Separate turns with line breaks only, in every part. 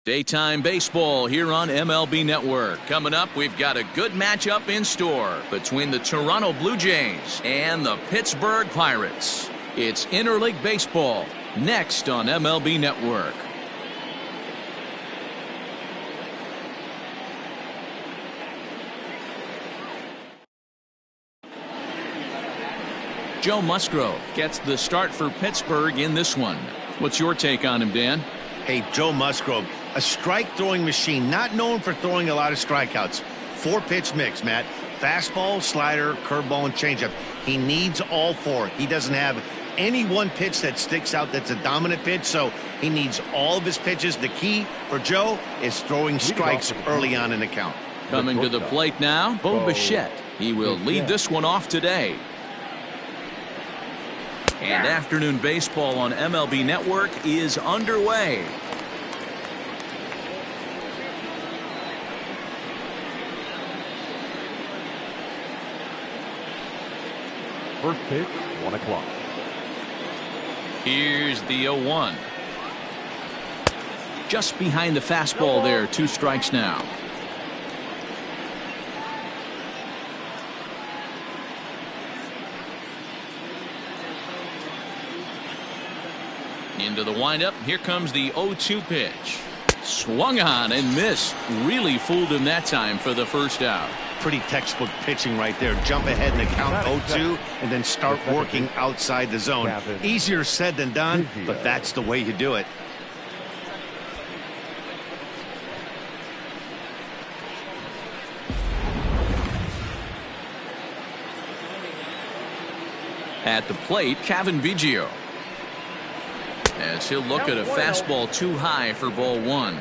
Daytime baseball here on MLB Network. Coming up, we've got a good matchup in store between the Toronto Blue Jays and the Pittsburgh Pirates. It's interleague baseball next on MLB Network. Joe Musgrove gets the start for Pittsburgh in this one. What's your take on him, Dan?
Hey, Joe Musgrove, a strike-throwing machine, not known for throwing a lot of strikeouts. 4-pitch mix, Matt. Fastball, slider, curveball, and changeup. He needs all 4. He doesn't have any one pitch that sticks out that's a dominant pitch, so he needs all of his pitches. The key for Joe is throwing strikes early on in the count.
Coming to the plate now, Bo Bichette. He will lead this one off today. And afternoon baseball on MLB Network is underway.
First pitch, 1 o'clock.
Here's the 0-1. Just behind the fastball there, 2 strikes now. Into the windup. Here comes the 0-2 pitch. Swung on and missed. Really fooled him that time for the first out.
Pretty textbook pitching right there. Jump ahead in the count 0-2 and then start working outside the zone. Easier said than done, but that's the way you do it.
At the plate, Cavan Biggio. As he'll look at a fastball too high for ball 1.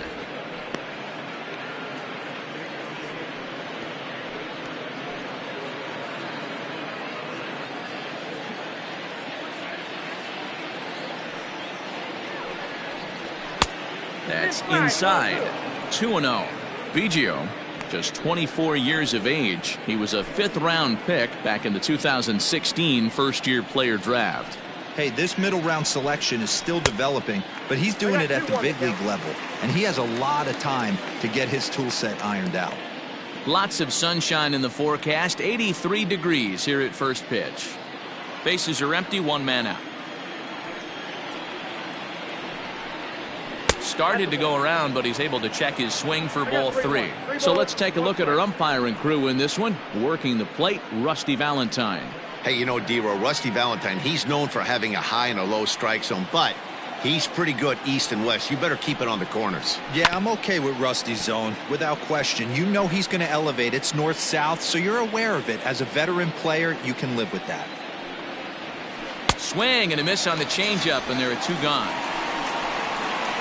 That's inside. 2-0. Biggio, just 24 years of age. He was a 5th-round pick back in the 2016 first-year player draft.
Hey, this middle round selection is still developing, but he's doing it at the big league level, and he has a lot of time to get his tool set ironed out.
Lots of sunshine in the forecast. 83 degrees here at first pitch. Bases are empty, 1 man out. Started to go around, but he's able to check his swing for ball 3. So let's take a look at our umpiring crew in this one. Working the plate, Rusty Valentine.
Hey, you know, D-Row, Rusty Valentine, he's known for having a high and a low strike zone, but he's pretty good east and west. You better keep it on the corners.
Yeah, I'm okay with Rusty's zone, without question. You know he's going to elevate. It's north-south, so you're aware of it. As a veteran player, you can live with that.
Swing and a miss on the changeup, and there are 2 gone.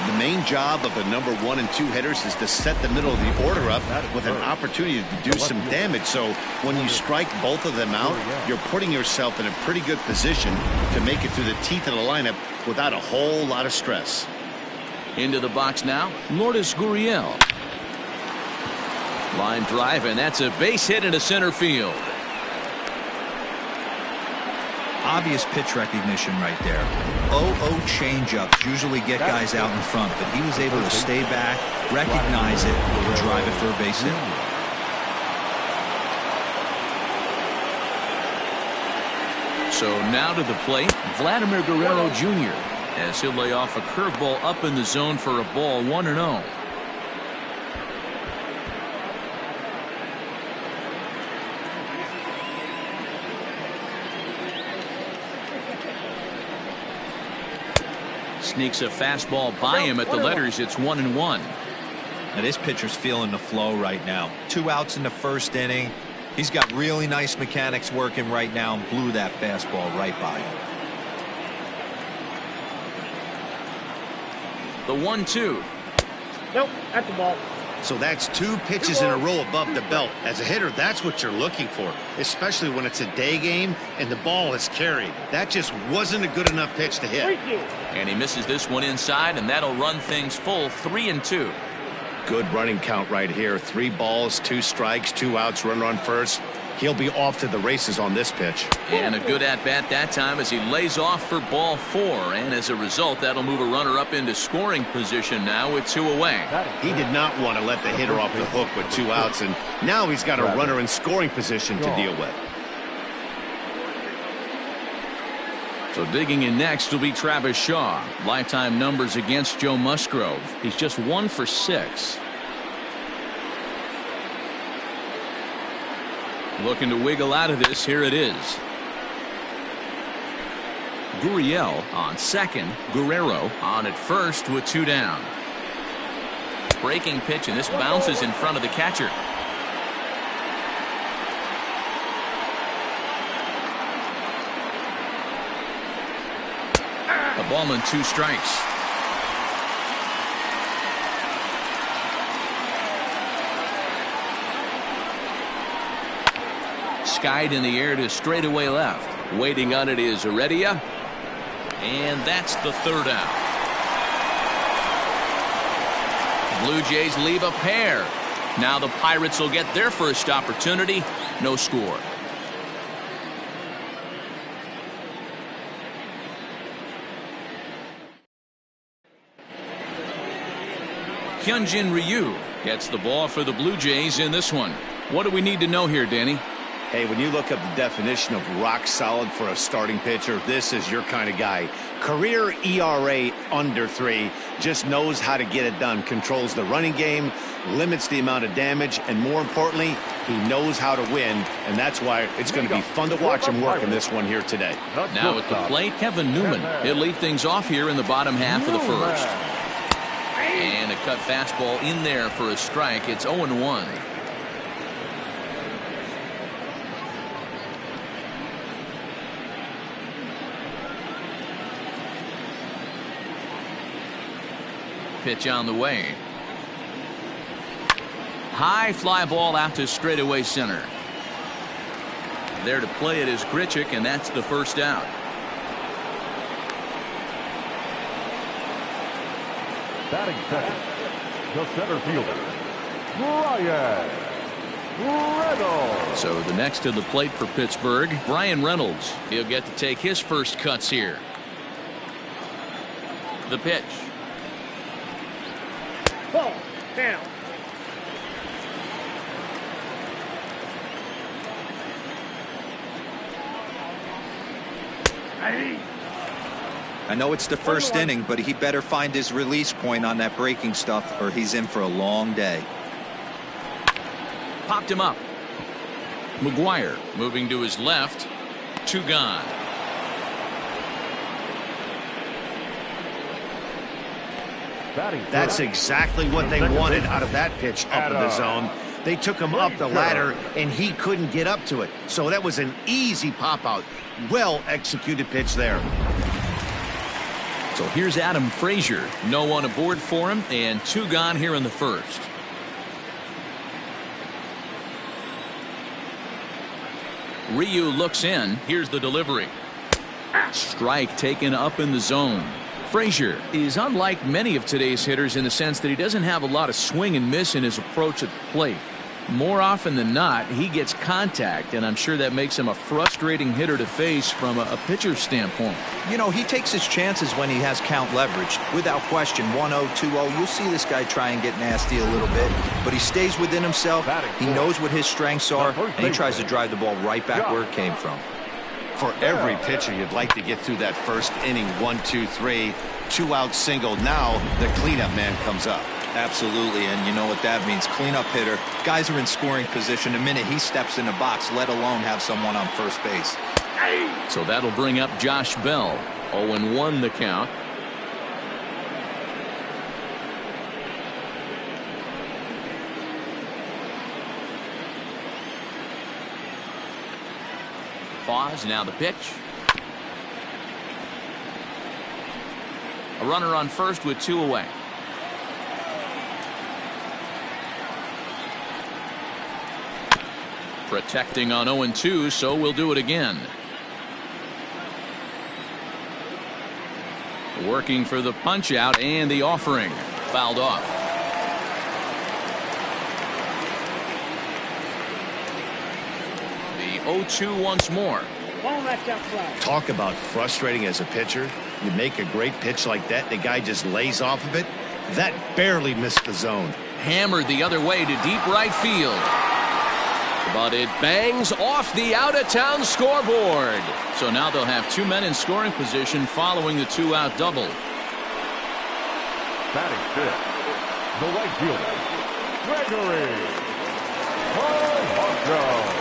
The main job of the number 1 and 2 hitters is to set the middle of the order up with an opportunity to do some damage. So when you strike both of them out, you're putting yourself in a pretty good position to make it through the teeth of the lineup without a whole lot of stress.
Into the box now, Lourdes Gurriel. Line drive, and that's a base hit into center field.
Obvious pitch recognition right there. 0-0 changeups usually get guys out in front, but he was able to stay back, recognize it, and drive it for a base hit.
So now to the plate, Vladimir Guerrero Jr. as he'll lay off a curveball up in the zone for a ball, 1-0. Sneaks a fastball by him at the letters. It's 1-1.
Now this pitcher's feeling the flow right now. 2 outs in the first inning. He's got really nice mechanics working right now and blew that fastball right by him.
The 1-2.
Nope, that's the ball.
So that's 2 pitches in a row above the belt. As a hitter, that's what you're looking for, especially when it's a day game and the ball is carried. That just wasn't a good enough pitch to hit.
And he misses this one inside, and that'll run things full, 3-2.
Good running count right here. 3 balls, 2 strikes, 2 outs, runner on first. He'll be off to the races on this pitch.
And a good at-bat that time as he lays off for ball 4. And as a result, that'll move a runner up into scoring position now with 2 away.
He did not want to let the hitter off the hook with 2 outs, and now he's got a runner in scoring position to deal with.
So digging in next will be Travis Shaw. Lifetime numbers against Joe Musgrove. He's just 1 for 6. Looking to wiggle out of this. Here it is. Gurriel on second. Guerrero on at first with 2 down. Breaking pitch, and this bounces in front of the catcher. A ball and 2 strikes. Skied in the air to straightaway left. Waiting on it is Heredia. And that's the 3rd out. Blue Jays leave a pair. Now the Pirates will get their first opportunity. No score. Hyunjin Ryu gets the ball for the Blue Jays in this one. What do we need to know here, Danny?
Hey, when you look up the definition of rock solid for a starting pitcher, this is your kind of guy. Career ERA under 3, just knows how to get it done, controls the running game, limits the amount of damage, and more importantly, he knows how to win, and that's why it's going to be fun to watch him work in this one here today.
Now at the plate, Kevin Newman. He'll lead things off here in the bottom half of the first. And a cut fastball in there for a strike. It's 0-1. Pitch on the way. High fly ball out to straightaway center. There to play it is Grichuk, and that's the first out.
Batting second, the center fielder, Brian Reynolds.
So the next to the plate for Pittsburgh, Brian Reynolds. He'll get to take his first cuts here. The pitch.
Ball down.
I know it's the first inning, but he better find his release point on that breaking stuff, or he's in for a long day.
Popped him up. McGuire moving to his left. 2 gone.
That's exactly what they wanted out of that pitch up in the zone. They took him up the ladder, and he couldn't get up to it. So that was an easy pop-out. Well-executed pitch there.
So here's Adam Frazier. No one aboard for him, and 2 gone here in the first. Ryu looks in. Here's the delivery. Strike taken up in the zone. Frazier is unlike many of today's hitters in the sense that he doesn't have a lot of swing and miss in his approach at the plate. More often than not, he gets contact, and I'm sure that makes him a frustrating hitter to face from a pitcher's standpoint.
You know, he takes his chances when he has count leverage. Without question, 1-0, 2-0, you'll see this guy try and get nasty a little bit, but he stays within himself. He knows what his strengths are, and he tries to drive the ball right back where it came from.
For every pitcher, you'd like to get through that first inning, 1, 2, 3, 2-out single. Now the cleanup man comes up.
Absolutely, and you know what that means. Cleanup hitter. Guys are in scoring position the minute he steps in the box, let alone have someone on first base.
So that'll bring up Josh Bell. 0-1 the count. Pause, now the pitch. A runner on first with 2 away. Protecting on 0-2, so we'll do it again. Working for the punch out and the offering. Fouled off. 0-2 once more.
Ball match outside.
Talk about frustrating as a pitcher. You make a great pitch like that, the guy just lays off of it. That barely missed the zone.
Hammered the other way to deep right field. But it bangs off the out-of-town scoreboard. So now they'll have 2 men in scoring position following the 2-out double.
Batting fifth, the right fielder, Gregory Polanco.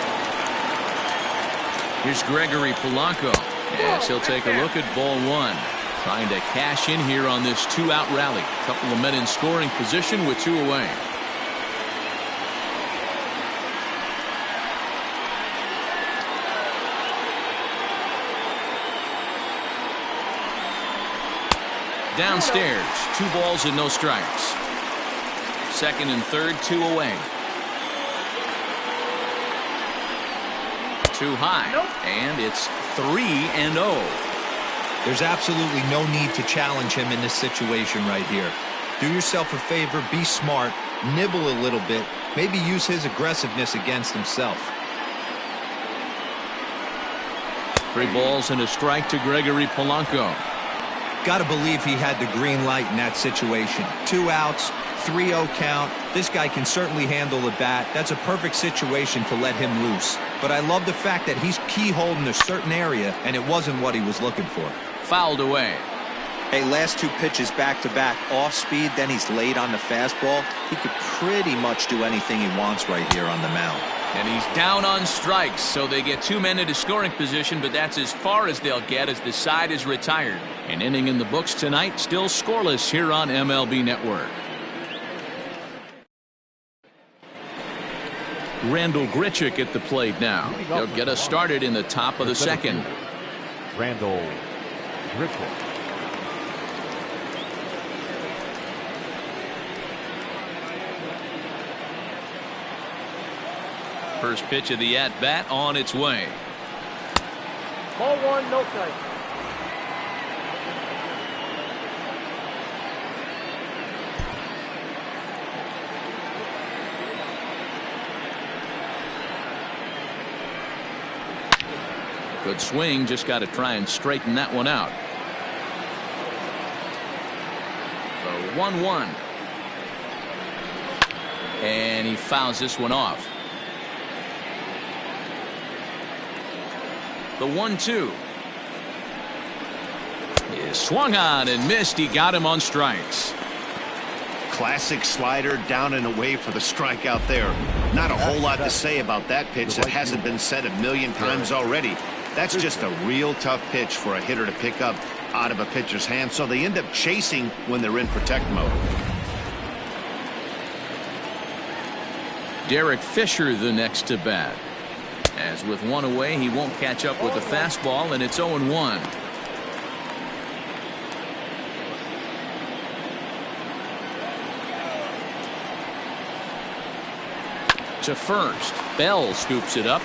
Here's Gregory Polanco as he'll take a look at ball 1. Trying to cash in here on this 2-out rally. Couple of men in scoring position with 2 away. Downstairs, 2 balls and no strikes. Second and third, 2 away. Too high, and it's 3-0.
There's absolutely no need to challenge him in this situation right here. Do yourself a favor, be smart, nibble a little bit, maybe use his aggressiveness against himself.
3 balls and a strike to Gregory Polanco.
Got to believe he had the green light in that situation. 2 outs, 3-0 count. This guy can certainly handle the bat. That's a perfect situation to let him loose. But I love the fact that he's keyholing a certain area, and it wasn't what he was looking for.
Fouled away.
Hey, last 2 pitches back-to-back, off speed, then he's late on the fastball. He could pretty much do anything he wants right here on the mound.
And he's down on strikes, so they get 2 men into scoring position, but that's as far as they'll get as the side is retired. An inning in the books tonight, still scoreless here on MLB Network. Randall Grichuk at the plate now. He'll get us started in the top of the second.
Randall Grichuk.
First pitch of the at-bat on its way.
Ball 1, no strike.
Good swing, just got to try and straighten that one out. The 1-1. And he fouls this one off. The 1-2 is swung on and missed. He got him on strikes.
Classic slider down and away for the strikeout there. Not a whole lot to say about that pitch that hasn't been said a million times already. That's just a real tough pitch for a hitter to pick up out of a pitcher's hand, so they end up chasing when they're in protect mode.
Derek Fisher the next to bat. As with 1 away, he won't catch up with the fastball, and it's 0-1. To first. Bell scoops it up,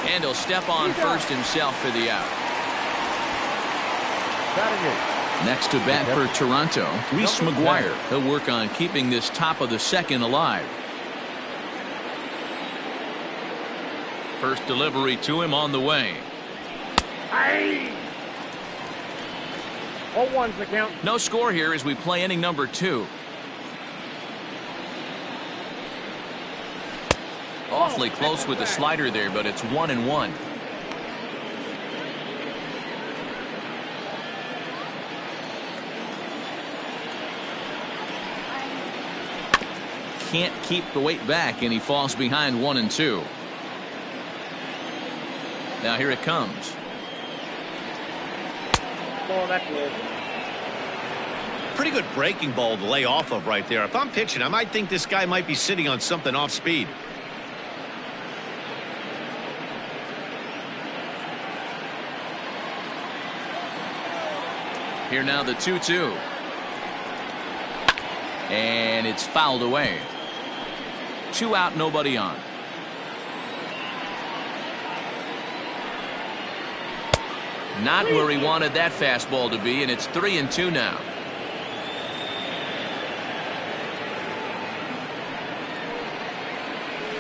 and he'll step on first himself for the out. Next to bat for Toronto, Reese McGuire. He'll work on keeping this top of the second alive. First delivery to him on the way.
0-1's the count.
No score here as we play inning number 2. Awfully close with the slider there, but it's 1-1. Can't keep the weight back, and he falls behind 1-2. Now here it comes.
Oh, that's good.
Pretty good breaking ball to lay off of right there. If I'm pitching, I might think this guy might be sitting on something off speed.
Here now the 2-2. And it's fouled away. 2 out, nobody on. Not where he wanted that fastball to be, and it's 3-2 now.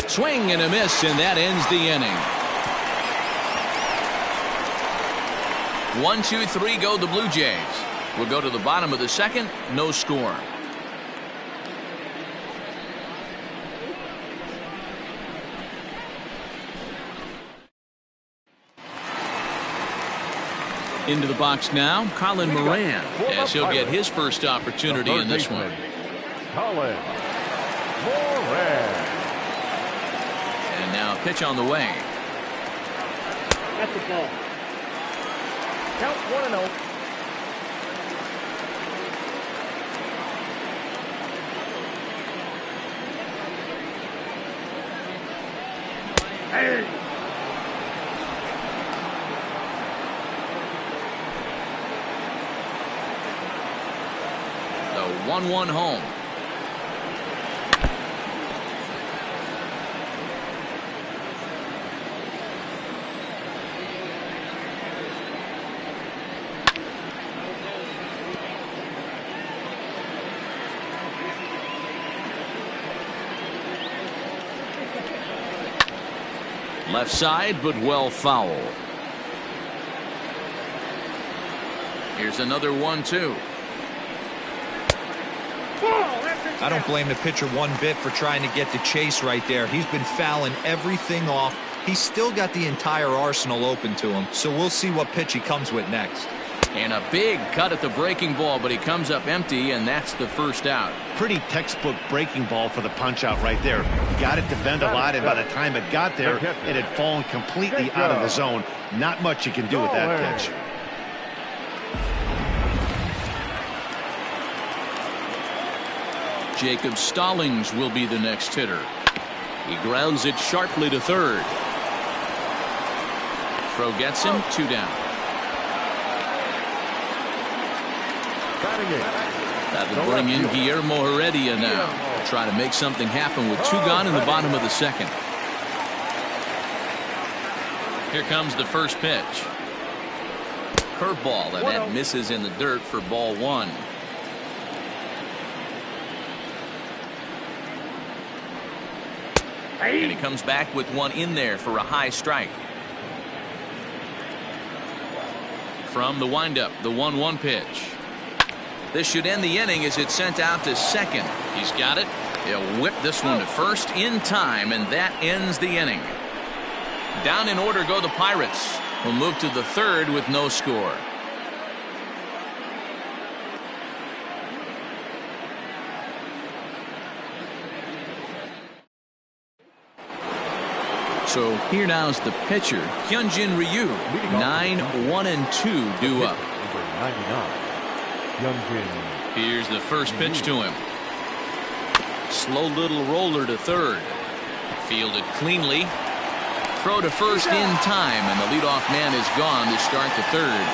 Swing and a miss, and that ends the inning. 1-2-3 go the Blue Jays. We'll go to the bottom of the second. No score. Into the box now, Colin Moran, as he'll get his first opportunity in this one.
Colin Moran.
And now pitch on the way.
That's the ball. Count 1-0. Hey.
The 1-1 home. Left side, but well foul. Here's another 1-2.
I don't blame the pitcher one bit for trying to get the chase right there. He's been fouling everything off. He's still got the entire arsenal open to him, so we'll see what pitch he comes with next.
And a big cut at the breaking ball, but he comes up empty, and that's the first out.
Pretty textbook breaking ball for the punch out right there. Got it to bend a lot, and by the time it got there, it had fallen completely out of the zone. Not much you can do with that pitch.
Jacob Stallings will be the next hitter. He grounds it sharply to third. Throw gets him, 2 down. That'll bring in Guillermo Heredia now. Try to make something happen with 2 gone in the bottom of the second. Here comes the first pitch. Curveball, and that misses in the dirt for ball 1. And he comes back with one in there for a high strike. From the windup, the 1-1 pitch. This should end the inning as it's sent out to second. He's got it. He'll whip this one to first in time, and that ends the inning. Down in order go the Pirates. We'll move to the third with no score. So here now's the pitcher, Hyunjin Ryu. 9-1-2 due up. Here's the first pitch to him. Slow little roller to third. Fielded cleanly. Throw to first in time, and the leadoff man is gone to start the third.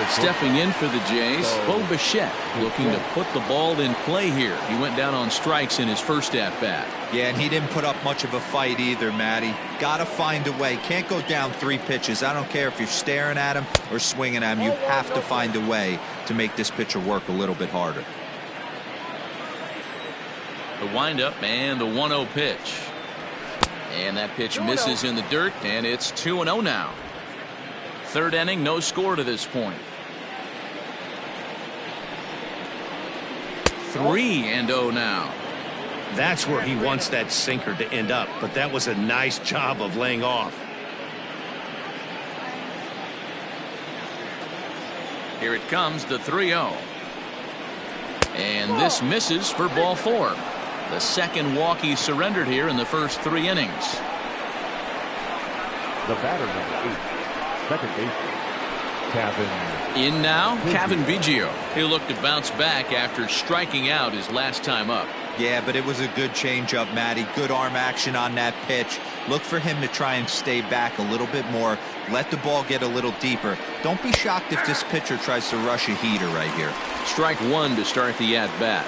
Stepping in for the Jays, Bo Bichette, looking to put the ball in play here. He went down on strikes in his first at-bat.
Yeah, and he didn't put up much of a fight either, Matty. Gotta find a way. Can't go down 3 pitches. I don't care if you're staring at him or swinging at him. You have to find a way to make this pitcher work a little bit harder.
The windup and the 1-0 pitch. And that pitch misses in the dirt, and it's 2-0 now. Third inning, no score to this point. 3-0 now.
That's where he wants that sinker to end up, but that was a nice job of laying off.
Here it comes, the 3-0. And this misses for ball 4. The second walk he surrendered here in the first 3 innings.
The batter, number 8, second baseman, Kevin.
In now, Kevin Biggio. He'll look to bounce back after striking out his last time up.
Yeah, but it was a good changeup, Matty. Good arm action on that pitch. Look for him to try and stay back a little bit more. Let the ball get a little deeper. Don't be shocked if this pitcher tries to rush a heater right here.
Strike 1 to start the at-bat.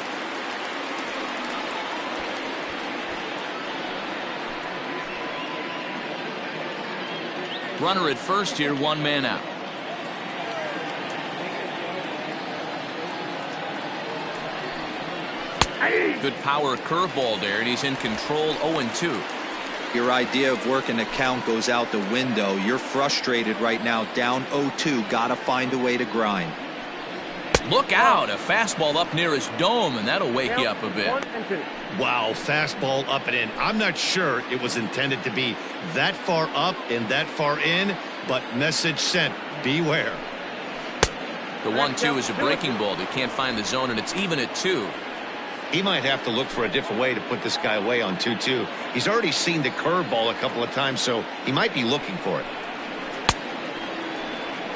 Runner at first here, 1 man out. Good power curveball there, and he's in control. 0-2.
Your idea of working the count goes out the window. You're frustrated right now, down 0-2. Got to find a way to grind.
Look out, a fastball up near his dome, and that'll wake you up a bit.
Wow, fastball up and in. I'm not sure it was intended to be that far up and that far in, but message sent, beware.
The 1-2 is a breaking ball. They can't find the zone, and it's even at 2.
He might have to look for a different way to put this guy away on 2-2. He's already seen the curveball a couple of times, so he might be looking for it.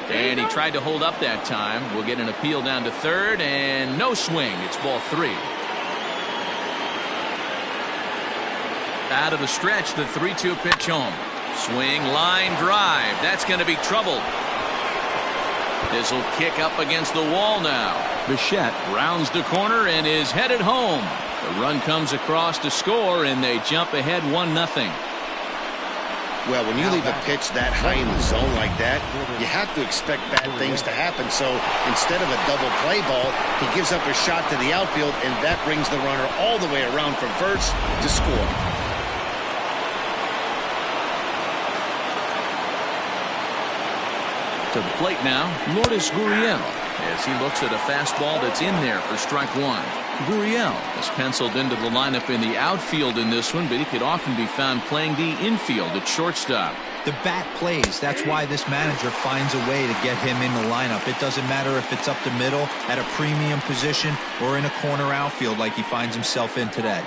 And he tried to hold up that time. We'll get an appeal down to third, and no swing. It's ball 3. Out of the stretch, the 3-2 pitch home. Swing, line drive. That's going to be trouble. This will kick up against the wall now. Bichette rounds the corner and is headed home. The run comes across to score, and they jump ahead 1-0.
Well, when you leave a pitch that high in the zone like that, you have to expect bad things to happen. So instead of a double play ball, he gives up a shot to the outfield, and that brings the runner all the way around from first to score.
To the plate now, Lourdes Gurriel, as he looks at a fastball that's in there for strike 1. Gurriel is penciled into the lineup in the outfield in this one, but he could often be found playing the infield at shortstop.
The bat plays. That's why this manager finds a way to get him in the lineup. It doesn't matter if it's up the middle at a premium position or in a corner outfield like he finds himself in today.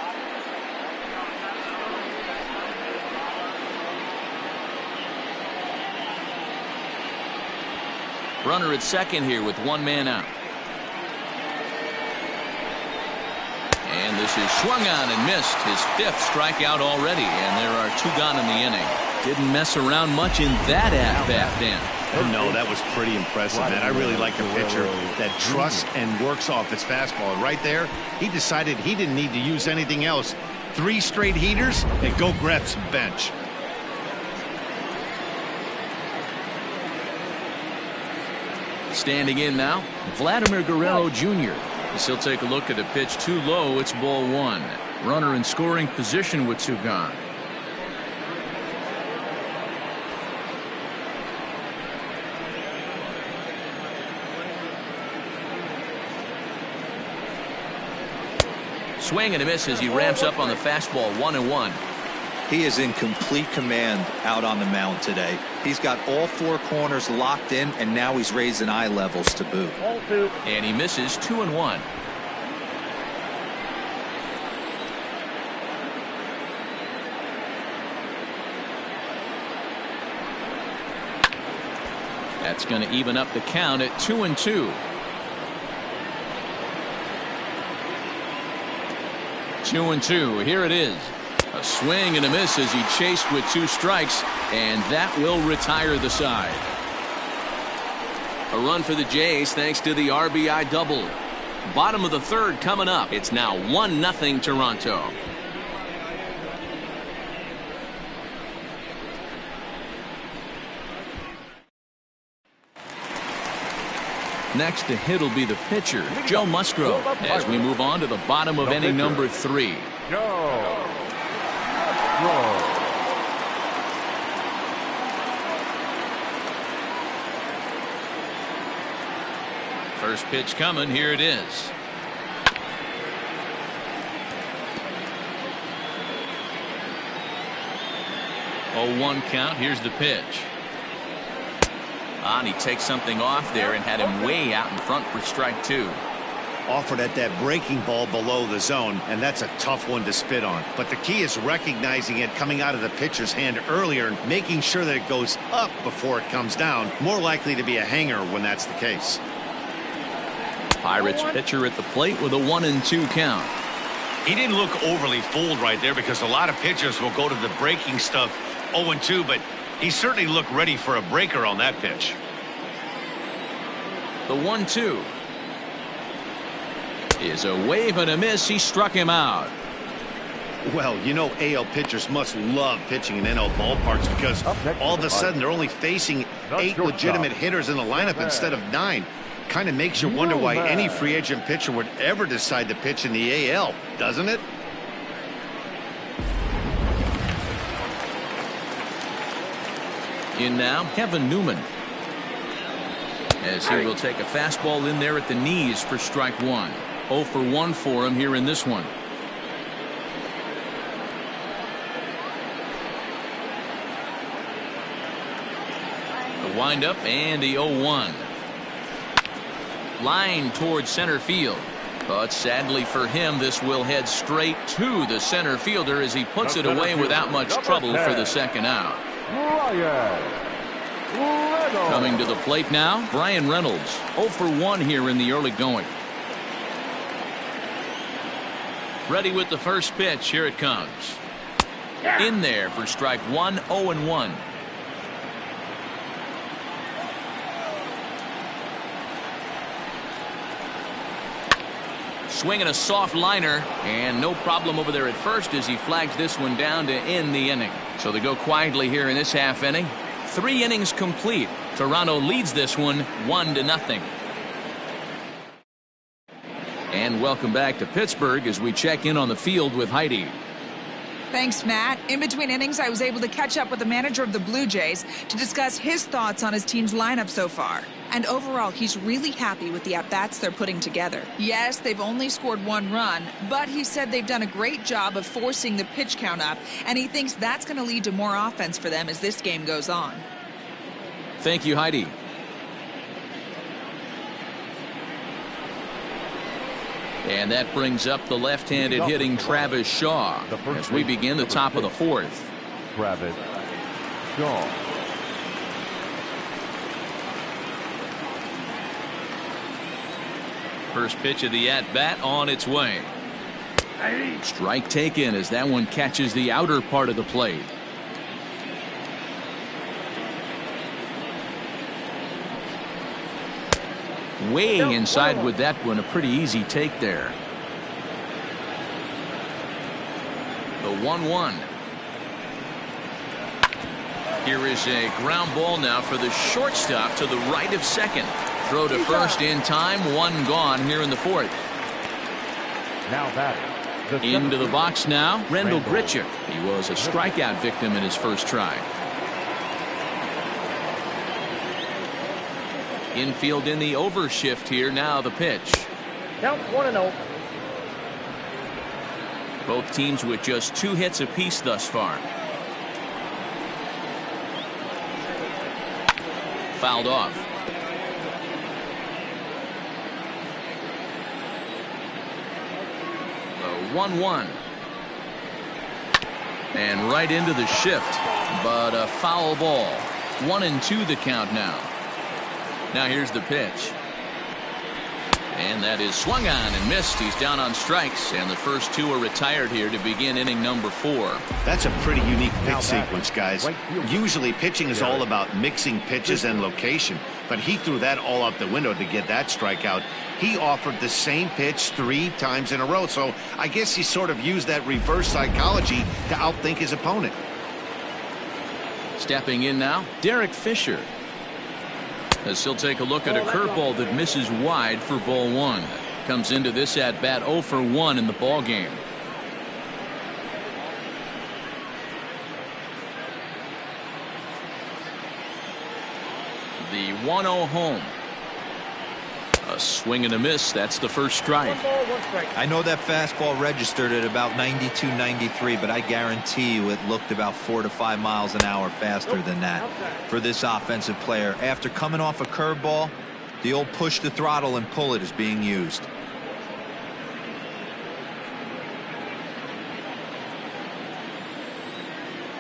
Runner at second here with 1 man out. And this is swung on and missed. His 5th strikeout already, and there are 2 gone in the inning. Didn't mess around much in that at-bat, Dan.
No, that was pretty impressive, man. I really like a pitcher that trusts and works off his fastball. Right there, he decided he didn't need to use anything else. 3 straight heaters and go grab some bench.
Standing in now, Vladimir Guerrero Jr. As he'll take a look at a pitch too low. It's ball 1. Runner in scoring position with 2 gone. Swing and a miss as he ramps up on the fastball. 1-1.
He is in complete command out on the mound today. He's got all 4 corners locked in, and now he's raising eye levels to boot.
And he misses 2-1. That's going to even up the count at 2-2. 2-2. Here it is. A swing and a miss as he chased with 2 strikes, and that will retire the side. A run for the Jays thanks to the RBI double. Bottom of the 3rd coming up. It's now 1-0 Toronto. Next to hit will be the pitcher, Joe Musgrove, as we move on to the bottom of inning number 3. First pitch coming. Here it is. Oh, 1 count. Here's the pitch. And he takes something off there and had him way out in front for strike 2.
Offered at that breaking ball below the zone, and that's a tough one to spit on. But the key is recognizing it coming out of the pitcher's hand earlier and making sure that it goes up before it comes down. More likely to be a hanger when that's the case.
Pirates pitcher at the plate with a 1-2 count.
He didn't look overly fooled right there because a lot of pitchers will go to the breaking stuff 0-2, but he certainly looked ready for a breaker on that pitch.
The 1-2 is a wave and a miss. He struck him out.
Well, you know, AL pitchers must love pitching in NL ballparks because all of a sudden they're only facing 8 legitimate hitters in the lineup instead of 9. Kind of makes you wonder why any free agent pitcher would ever decide to pitch in the AL, doesn't it?
In now, Kevin Newman. As he will take a fastball in there at the knees for strike one. 0 for 1 for him here in this one. The windup and the 0-1. Line towards center field. But sadly for him, this will head straight to the center fielder as he puts it away without much trouble for the second out. Coming to the plate now, Brian Reynolds. 0 for 1 here in the early going. Ready with the first pitch. Here it comes. In there for strike one. 0-1. Swinging a soft liner, and no problem over there at first as he flags this one down to end the inning. So they go quietly here in this half inning. 3 innings complete. Toronto leads this one 1-0. And welcome back to Pittsburgh as we check in on the field with Heidi.
Thanks, Matt. In between innings, I was able to catch up with the manager of the Blue Jays to discuss his thoughts on his team's lineup so far. And overall, he's really happy with the at-bats they're putting together. Yes, they've only scored 1 run, but he said they've done a great job of forcing the pitch count up, and he thinks that's going to lead to more offense for them as this game goes on.
Thank you, Heidi. And that brings up the left-handed hitting Travis Shaw as we begin the top of the 4th.
Travis Shaw.
First pitch of the at-bat on its way. Strike taken as that one catches the outer part of the plate. Way inside with that one. A pretty easy take there. The 1-1. Here is a ground ball now for the shortstop to the right of second. Throw to first in time. 1 gone here in the 4th.
Now batting.
Into the box now, Randall Grichuk. He was a strikeout victim in his first try. Infield in the overshift here. Now the pitch.
Count 1-0.
Both teams with just 2 hits apiece thus far. Fouled off. The 1-1. And right into the shift, but a foul ball. 1-2 the count now. Now here's the pitch. And that is swung on and missed. He's down on strikes, and the first 2 are retired here to begin inning number 4.
That's a pretty unique pitch sequence, guys. Usually pitching is all about mixing pitches and location, but he threw that all out the window to get that strikeout. He offered the same pitch 3 times in a row, so I guess he sort of used that reverse psychology to outthink his opponent.
Stepping in now, Derek Fisher. As he'll take a look at a curveball that misses wide for ball 1. Comes into this at bat 0 for 1 in the ball game. The 1-0 home. A swing and a miss. That's the first strike.
1 ball, 1 strike.
I know that fastball registered at about 92, 93, but I guarantee you it looked about 4 to 5 miles an hour faster than that for this offensive player. After coming off a curveball, the old push the throttle and pull it is being used.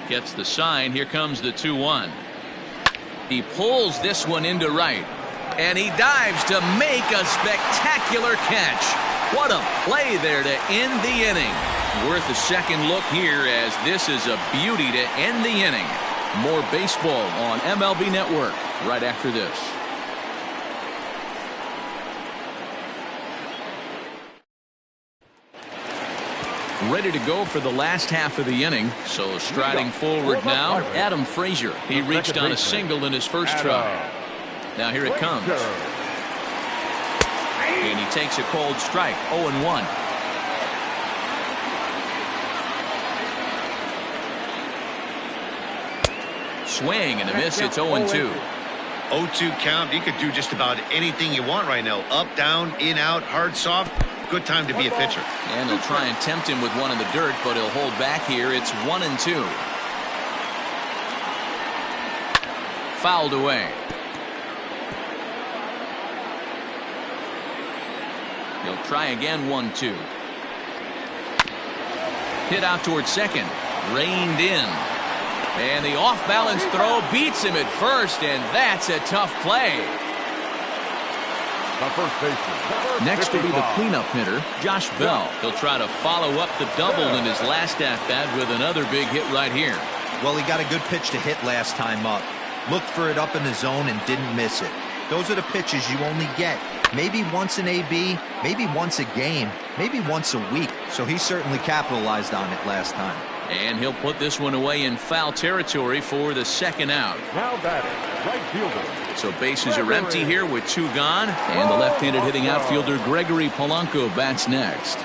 Gets the sign. Here comes the 2-1. He pulls this one into right. And he dives to make a spectacular catch. What a play there to end the inning. Worth a second look here, as this is a beauty to end the inning. More baseball on MLB Network right after this. Ready to go for the last half of the inning. So striding forward now, Adam Frazier. He reached on a single in his first try. Now here it comes. And he takes a cold strike. 0-1. swing and a miss. It's 0-2.
0-2 count. You could do just about anything you want right now. Up, down, in, out, hard, soft. Good time to be a pitcher.
And they'll try and tempt him with one in the dirt, but he'll hold back here. It's 1-2. Fouled away. He'll try again. 1-2. Hit out towards second. Reined in. And the off-balance throw beats him at first, and that's a tough play.
The first baseman.
Next will be the cleanup hitter, Josh Bell. He'll try to follow up the double in his last at-bat with another big hit right here.
Well, he got a good pitch to hit last time up. Looked for it up in the zone and didn't miss it. Those are the pitches you only get. Maybe once an AB, maybe once a game, maybe once a week. So he certainly capitalized on it last time.
And he'll put this one away in foul territory for the second out.
Now batting, right fielder.
So bases are empty here with 2 gone. And the left-handed hitting outfielder Gregory Polanco bats next.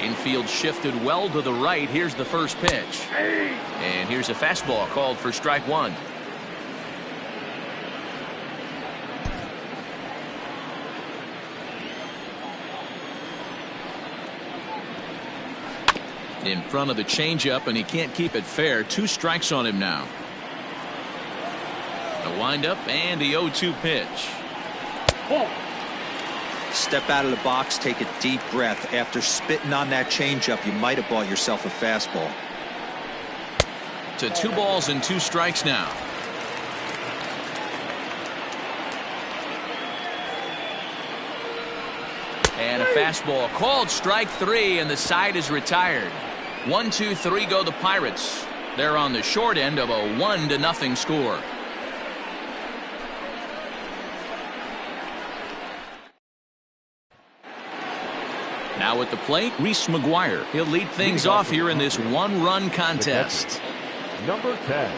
Infield shifted well to the right. Here's the first pitch. And here's a fastball called for strike 1. In front of the changeup, and he can't keep it fair. 2 strikes on him now. The windup and the 0-2 pitch.
Step out of the box, take a deep breath. After spitting on that changeup, you might have bought yourself a fastball.
To 2 balls and 2 strikes now. And a fastball called strike 3, and the side is retired. 1-2-3 go the Pirates. They're on the short end of a 1-0 score. Now at the plate, Reese McGuire. He'll lead things off here in this 1-run contest.
Number 10.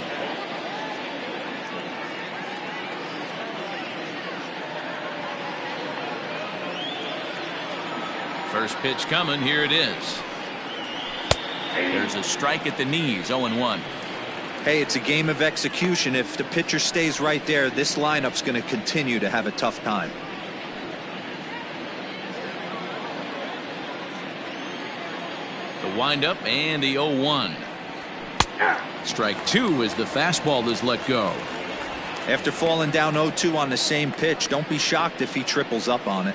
First pitch coming. Here it is. There's a strike at the knees. 0-1.
Hey, it's a game of execution. If the pitcher stays right there, this lineup's going to continue to have a tough time.
The windup and the 0-1. Strike 2 as the fastball is let go.
After falling down 0-2 on the same pitch, don't be shocked if he triples up on it.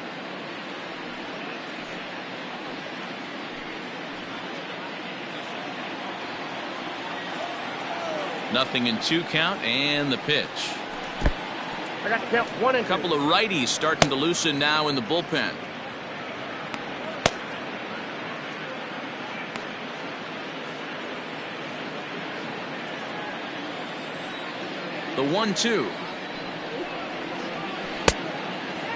Nothing in 2 count, and the pitch.
I got to count 1 and 2.
Couple of righties starting to loosen now in the bullpen. The 1-2.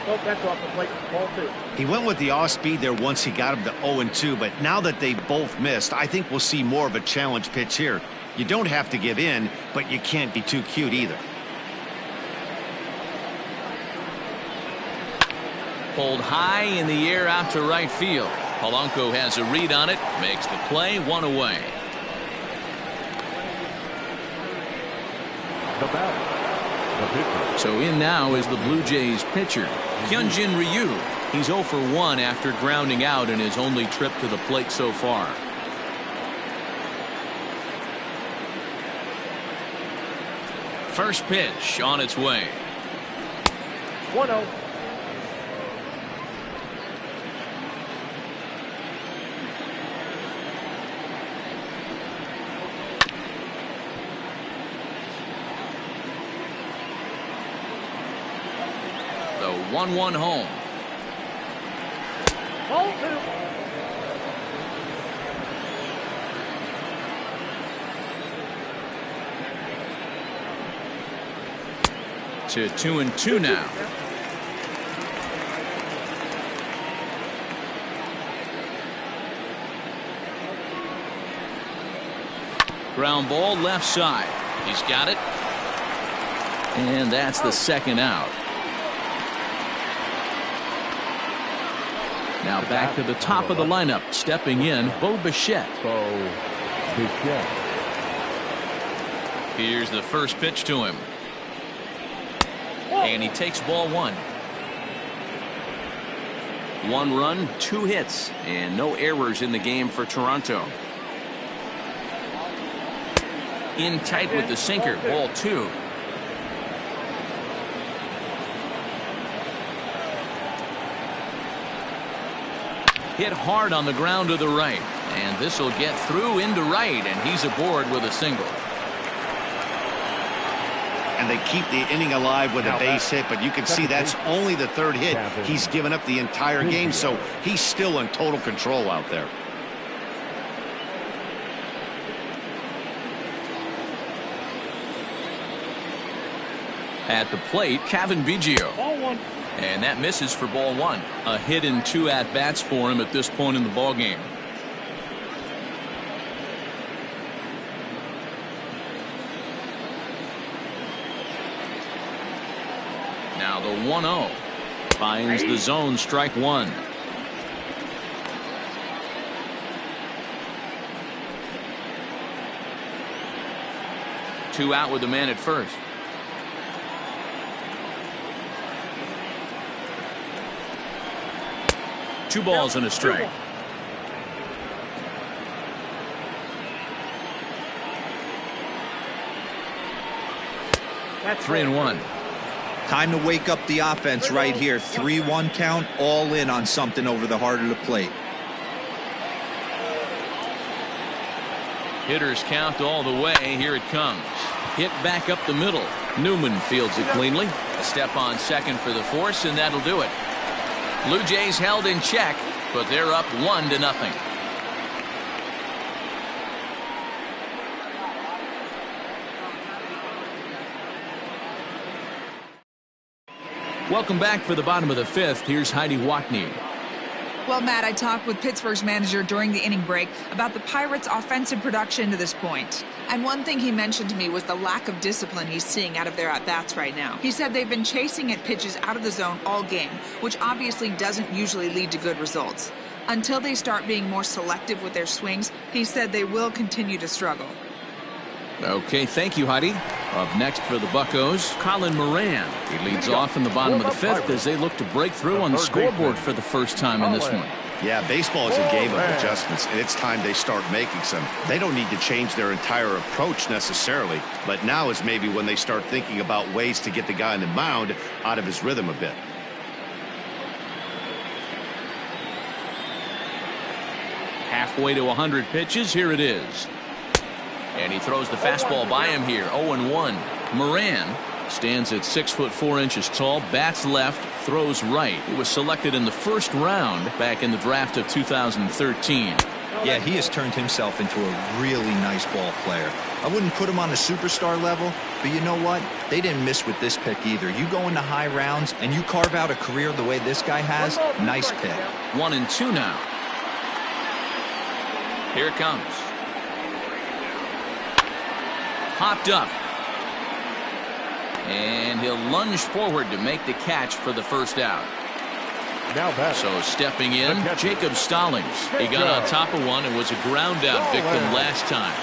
Oh, that's off the plate. Ball 2.
He went with the off speed there once he got him to 0-2, but now that they both missed, I think we'll see more of a challenge pitch here. You don't have to give in, but you can't be too cute either.
Pulled high in the air out to right field. Polanco has a read on it, makes the play, 1 away.
The batter, the pitcher.
So in now is the Blue Jays pitcher, Hyunjin Ryu. He's 0 for 1 after grounding out in his only trip to the plate so far. First pitch on its way.
1-0.
The 1-1 home.
Ball 2.
To 2-2 now. Ground ball left side. He's got it. And that's the second out. Now back to the top of the lineup. Stepping in, Bo Bichette.
Bo Bichette.
Here's the first pitch to him. And he takes ball one. 1 run, 2 hits, and no errors in the game for Toronto. In tight with the sinker, ball 2. Hit hard on the ground to the right, and this will get through into right, and he's aboard with a single.
And they keep the inning alive with a base hit, but you can see that's only the 3rd hit. He's given up the entire game, so he's still in total control out there.
At the plate, Kevin Biggio. And that misses for ball 1. A hit in 2 at-bats for him at this point in the ballgame. Now the 1-0. Finds the zone, strike 1. Two out with the man at first. Two balls and a strike.
That's
3-1.
Time to wake up the offense right here. 3-1 count, all in on something over the heart of the plate.
Hitters count all the way. Here it comes. Hit back up the middle. Newman fields it cleanly. A step on second for the force, and that'll do it. Blue Jays held in check, but they're up 1-0. Welcome back for the bottom of the 5th. Here's Heidi Watney.
Well, Matt, I talked with Pittsburgh's manager during the inning break about the Pirates' offensive production to this point. And one thing he mentioned to me was the lack of discipline he's seeing out of their at-bats right now. He said they've been chasing at pitches out of the zone all game, which obviously doesn't usually lead to good results. Until they start being more selective with their swings, he said they will continue to struggle.
Okay, thank you, Heidi. Up next for the Buccos, Colin Moran. He leads off in the bottom of the 5th as they look to break through on the scoreboard for the first time in this one.
Yeah, baseball is a game of adjustments, and it's time they start making some. They don't need to change their entire approach necessarily, but now is maybe when they start thinking about ways to get the guy on the mound out of his rhythm a bit.
Halfway to 100 pitches, here it is. And he throws the fastball by him here, 0-1. Moran stands at 6'4" tall, bats left, throws right. He was selected in the first round back in the draft of 2013.
Yeah, he has turned himself into a really nice ball player. I wouldn't put him on the superstar level, but you know what? They didn't miss with this pick either. You go into high rounds and you carve out a career the way this guy has, nice pick.
1-2 now. Here it comes. Hopped up. And he'll lunge forward to make the catch for the first out. So stepping in, Jacob Stallings. He got on top of one and was a ground out victim last time.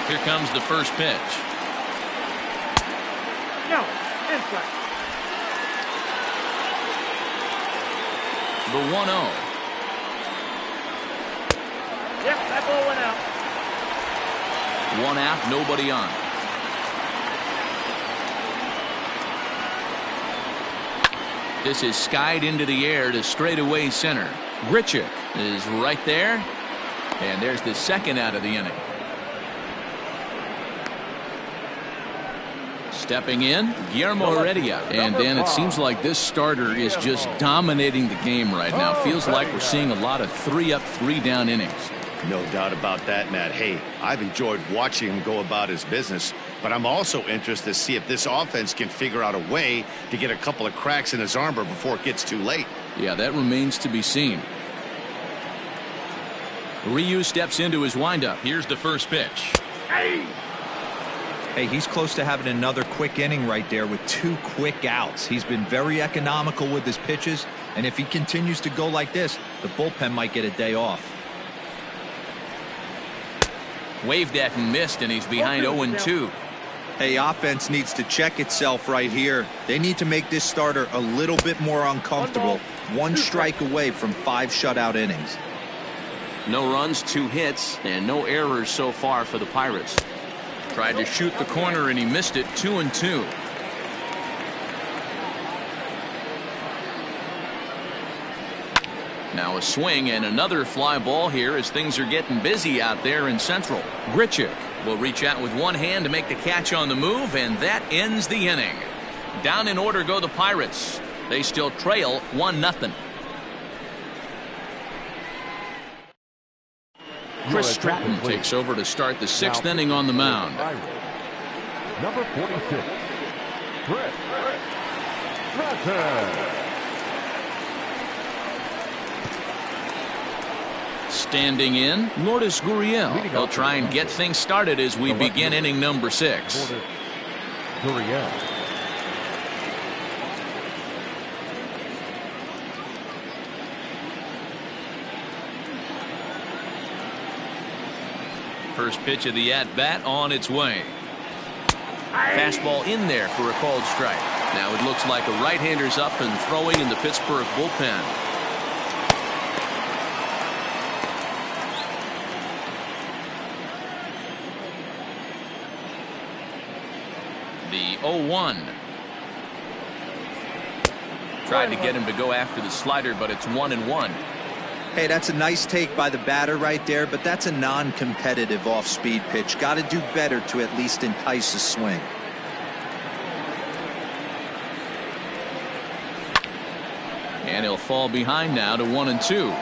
Here comes the first pitch.
No, inside.
The 1-0.
Yep, that ball went out.
1 out, nobody on. This is skied into the air to straightaway center. Grichuk is right there. And there's the second out of the inning. Stepping in, Guillermo Heredia. And then it seems like this starter is just dominating the game right now. Feels like we're seeing a lot of 3-up, 3-down innings.
No doubt about that, Matt. Hey, I've enjoyed watching him go about his business, but I'm also interested to see if this offense can figure out a way to get a couple of cracks in his armor before it gets too late.
Yeah, that remains to be seen. Ryu steps into his windup. Here's the first pitch.
Hey, he's close to having another quick inning right there with 2 quick outs. He's been very economical with his pitches, and if he continues to go like this, the bullpen might get a day off.
Waved at and missed, and he's behind 0-2.
Hey, offense needs to check itself right here. They need to make this starter a little bit more uncomfortable. One strike away from 5 shutout innings.
No runs, 2 hits, and no errors so far for the Pirates. Tried to shoot the corner, and he missed it. 2-2. Now a swing and another fly ball here as things are getting busy out there in Central. Grichuk will reach out with one hand to make the catch on the move, and that ends the inning. Down in order go the Pirates. They still trail 1-0. Chris Stratton takes over to start the 6th inning on the mound.
Number 46, Chris Stratton.
Standing in, Lourdes Gurriel. He'll try and get things started as we begin inning number 6.
Gurriel.
First pitch of the at-bat on its way. Fastball in there for a called strike. Now it looks like a right-hander's up and throwing in the Pittsburgh bullpen. The 0-1. Tried to get him to go after the slider, but it's 1-1.
Hey, that's a nice take by the batter right there, but that's a non-competitive off-speed pitch. Got to do better to at least entice a swing.
And he'll fall behind now to 1-2.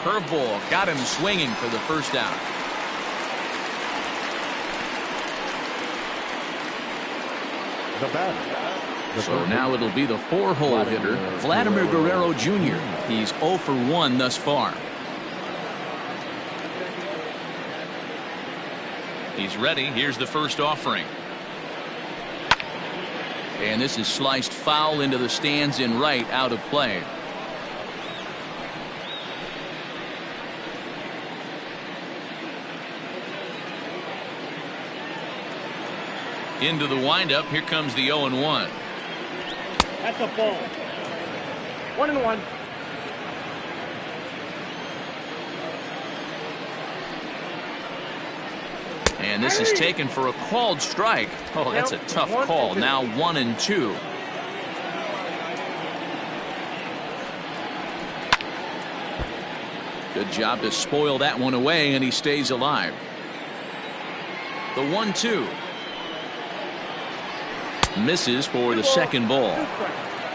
Curveball got him swinging for the first out.
The batter.
So now it'll be the 4-hole hitter, Vladimir Guerrero Jr. He's 0 for 1 thus far. He's ready. Here's the first offering. And this is sliced foul into the stands in right, out of play. Into the windup. Here comes the 0-1.
That's a ball. 1-1.
And this is taken for a called strike. Oh, that's a tough call. Now 1-2. Good job to spoil that one away, and he stays alive. The 1-2. Misses for the second ball.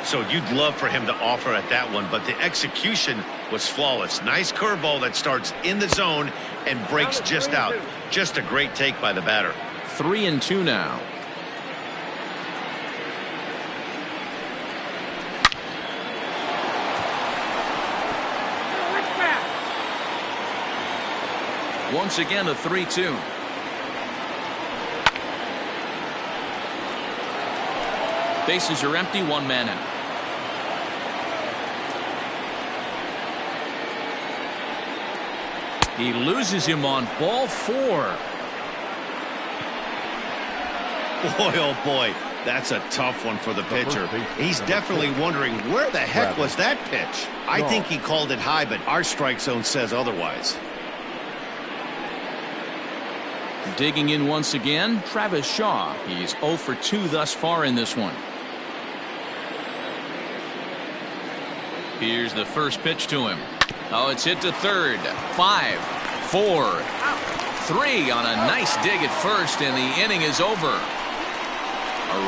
So you'd love for him to offer at that one, but the execution was flawless. Nice curveball that starts in the zone and breaks just out. Just a great take by the batter.
3-2 now. Once again a 3-2. Bases are empty, 1 man out. He loses him on ball 4.
Boy, oh boy, that's a tough one for the pitcher. He's definitely wondering where the heck was that pitch. I think he called it high, but our strike zone says otherwise.
Digging in once again, Travis Shaw. He's 0 for 2 thus far in this one. Here's the first pitch to him. Oh, it's hit to third. 5, 4, 3 on a nice dig at first, and the inning is over.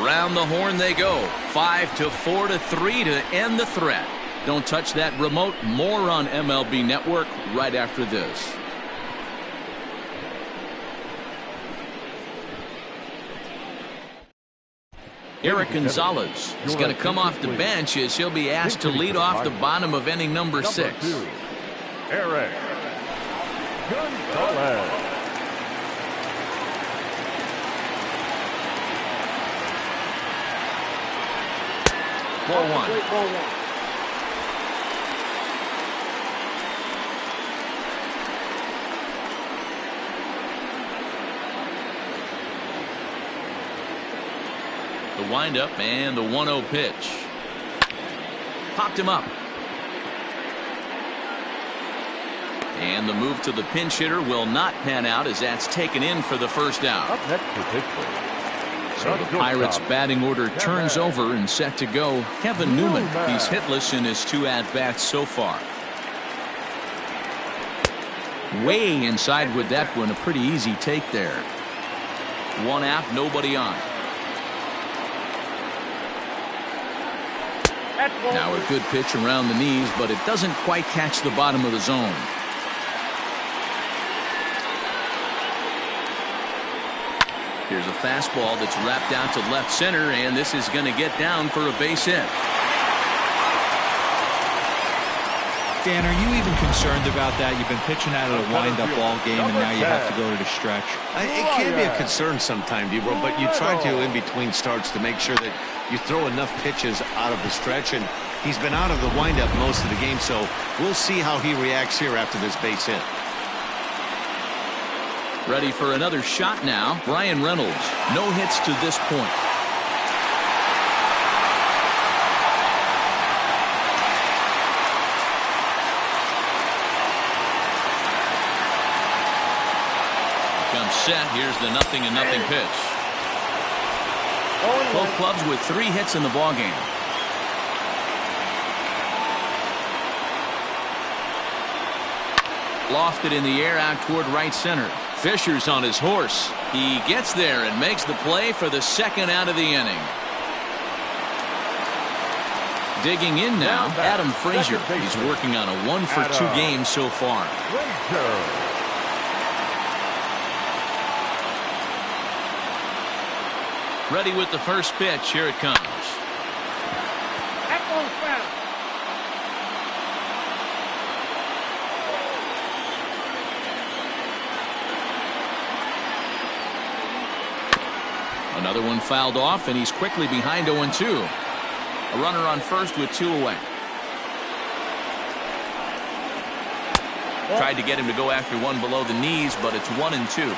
Around the horn they go. 5-4 to 3 to end the threat. Don't touch that remote. More on MLB Network right after this. Eric Gonzalez is going to come off the bench as he'll be asked to lead off the bottom of inning number 6.
Eric Gonzalez.
Ball 1. The windup and the 1-0 pitch. Popped him up. And the move to the pinch hitter will not pan out as that's taken in for the first out.
Up next for Pittsburgh.
So the Pirates batting order turns over and set to go. Kevin Newman, he's hitless in his 2 at-bats so far. Way inside with that one, a pretty easy take there. 1 out, nobody on. Now a good pitch around the knees, but it doesn't quite catch the bottom of the zone. Here's a fastball that's wrapped out to left center, and this is going to get down for a base hit.
Dan, are you even concerned about that? You've been pitching out of a wind-up ball game, and now you have to go to the stretch.
It can be a concern sometimes, Debro, but you try to, in between starts, to make sure that you throw enough pitches out of the stretch, and he's been out of the windup most of the game, so we'll see how he reacts here after this base hit.
Ready for another shot now. Brian Reynolds, no hits to this point. Comes set. Here's the 0-0 pitch. Both clubs with 3 hits in the ballgame. Lofted in the air out toward right center. Fisher's on his horse. He gets there and makes the play for the 2nd out of the inning. Digging in now, Adam Frazier. He's working on a 1-for-2 game so far. Ready with the first pitch. Here it comes. Another one fouled off, and he's quickly behind 0-2. A runner on first with 2 away. Tried to get him to go after one below the knees, but it's 1-2.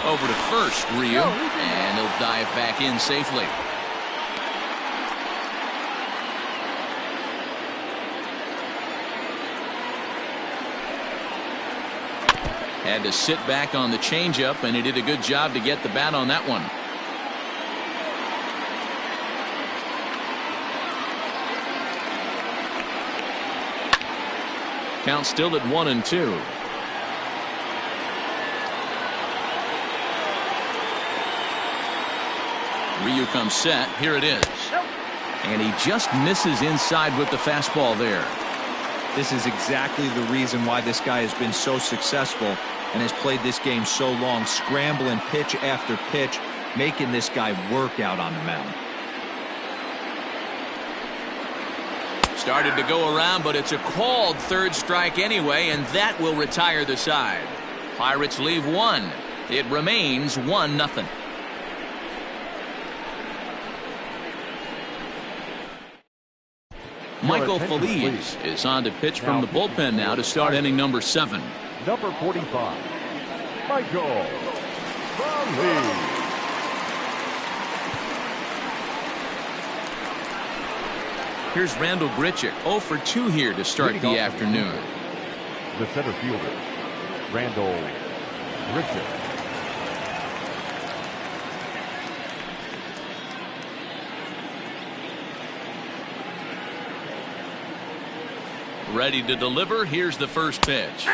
Over to first, Ryu, and he'll dive back in safely. Had to sit back on the changeup, and he did a good job to get the bat on that one. Count still at 1-2. Ryu comes set. Here it is. And he just misses inside with the fastball there.
This is exactly the reason why this guy has been so successful and has played this game so long, scrambling pitch after pitch, making this guy work out on the mound.
Started to go around, but it's a called 3rd strike anyway, and that will retire the side. Pirates leave 1. It remains 1-0. Michael Feliz is on to pitch from the bullpen now to start inning number 7.
Number 45, Michael Feliz.
Here's Randall Grichuk, 0-for-2 here to start the afternoon.
The center fielder, Randall Grichuk.
Ready to deliver. Here's the first pitch.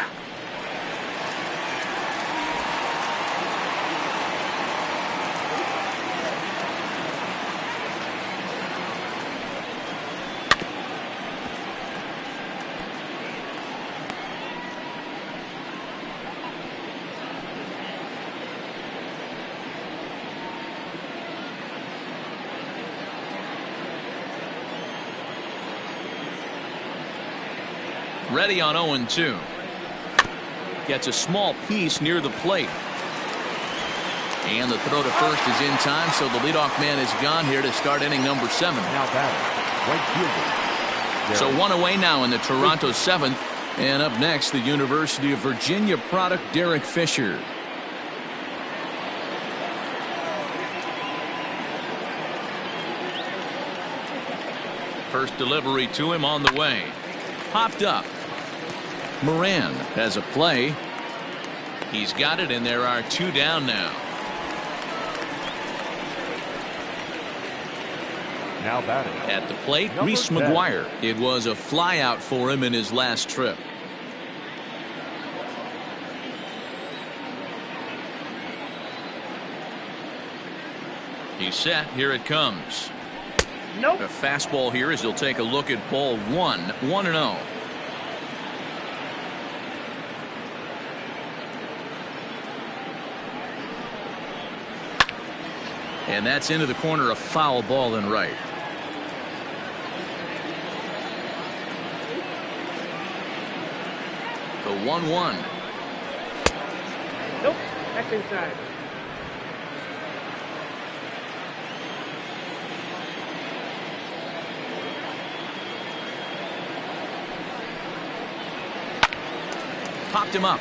Ready on 0-2. Gets a small piece near the plate. And the throw to first is in time, so the leadoff man is gone here to start inning number 7.
Now batting, right fielder.
So 1 away now in the Toronto 7th. And up next, the University of Virginia product, Derek Fisher. First delivery to him on the way. Popped up. Moran has a play. He's got it, and there are 2 down now.
Now batting.
At the plate,
Number
Reese
10.
McGuire. It was a flyout for him in his last trip. He's set. Here it comes.
Nope.
A fastball here as he'll take a look at ball 1. 1-0. And that's into the corner, a foul ball and right. The 1-1.
Nope. That's inside.
Popped him up.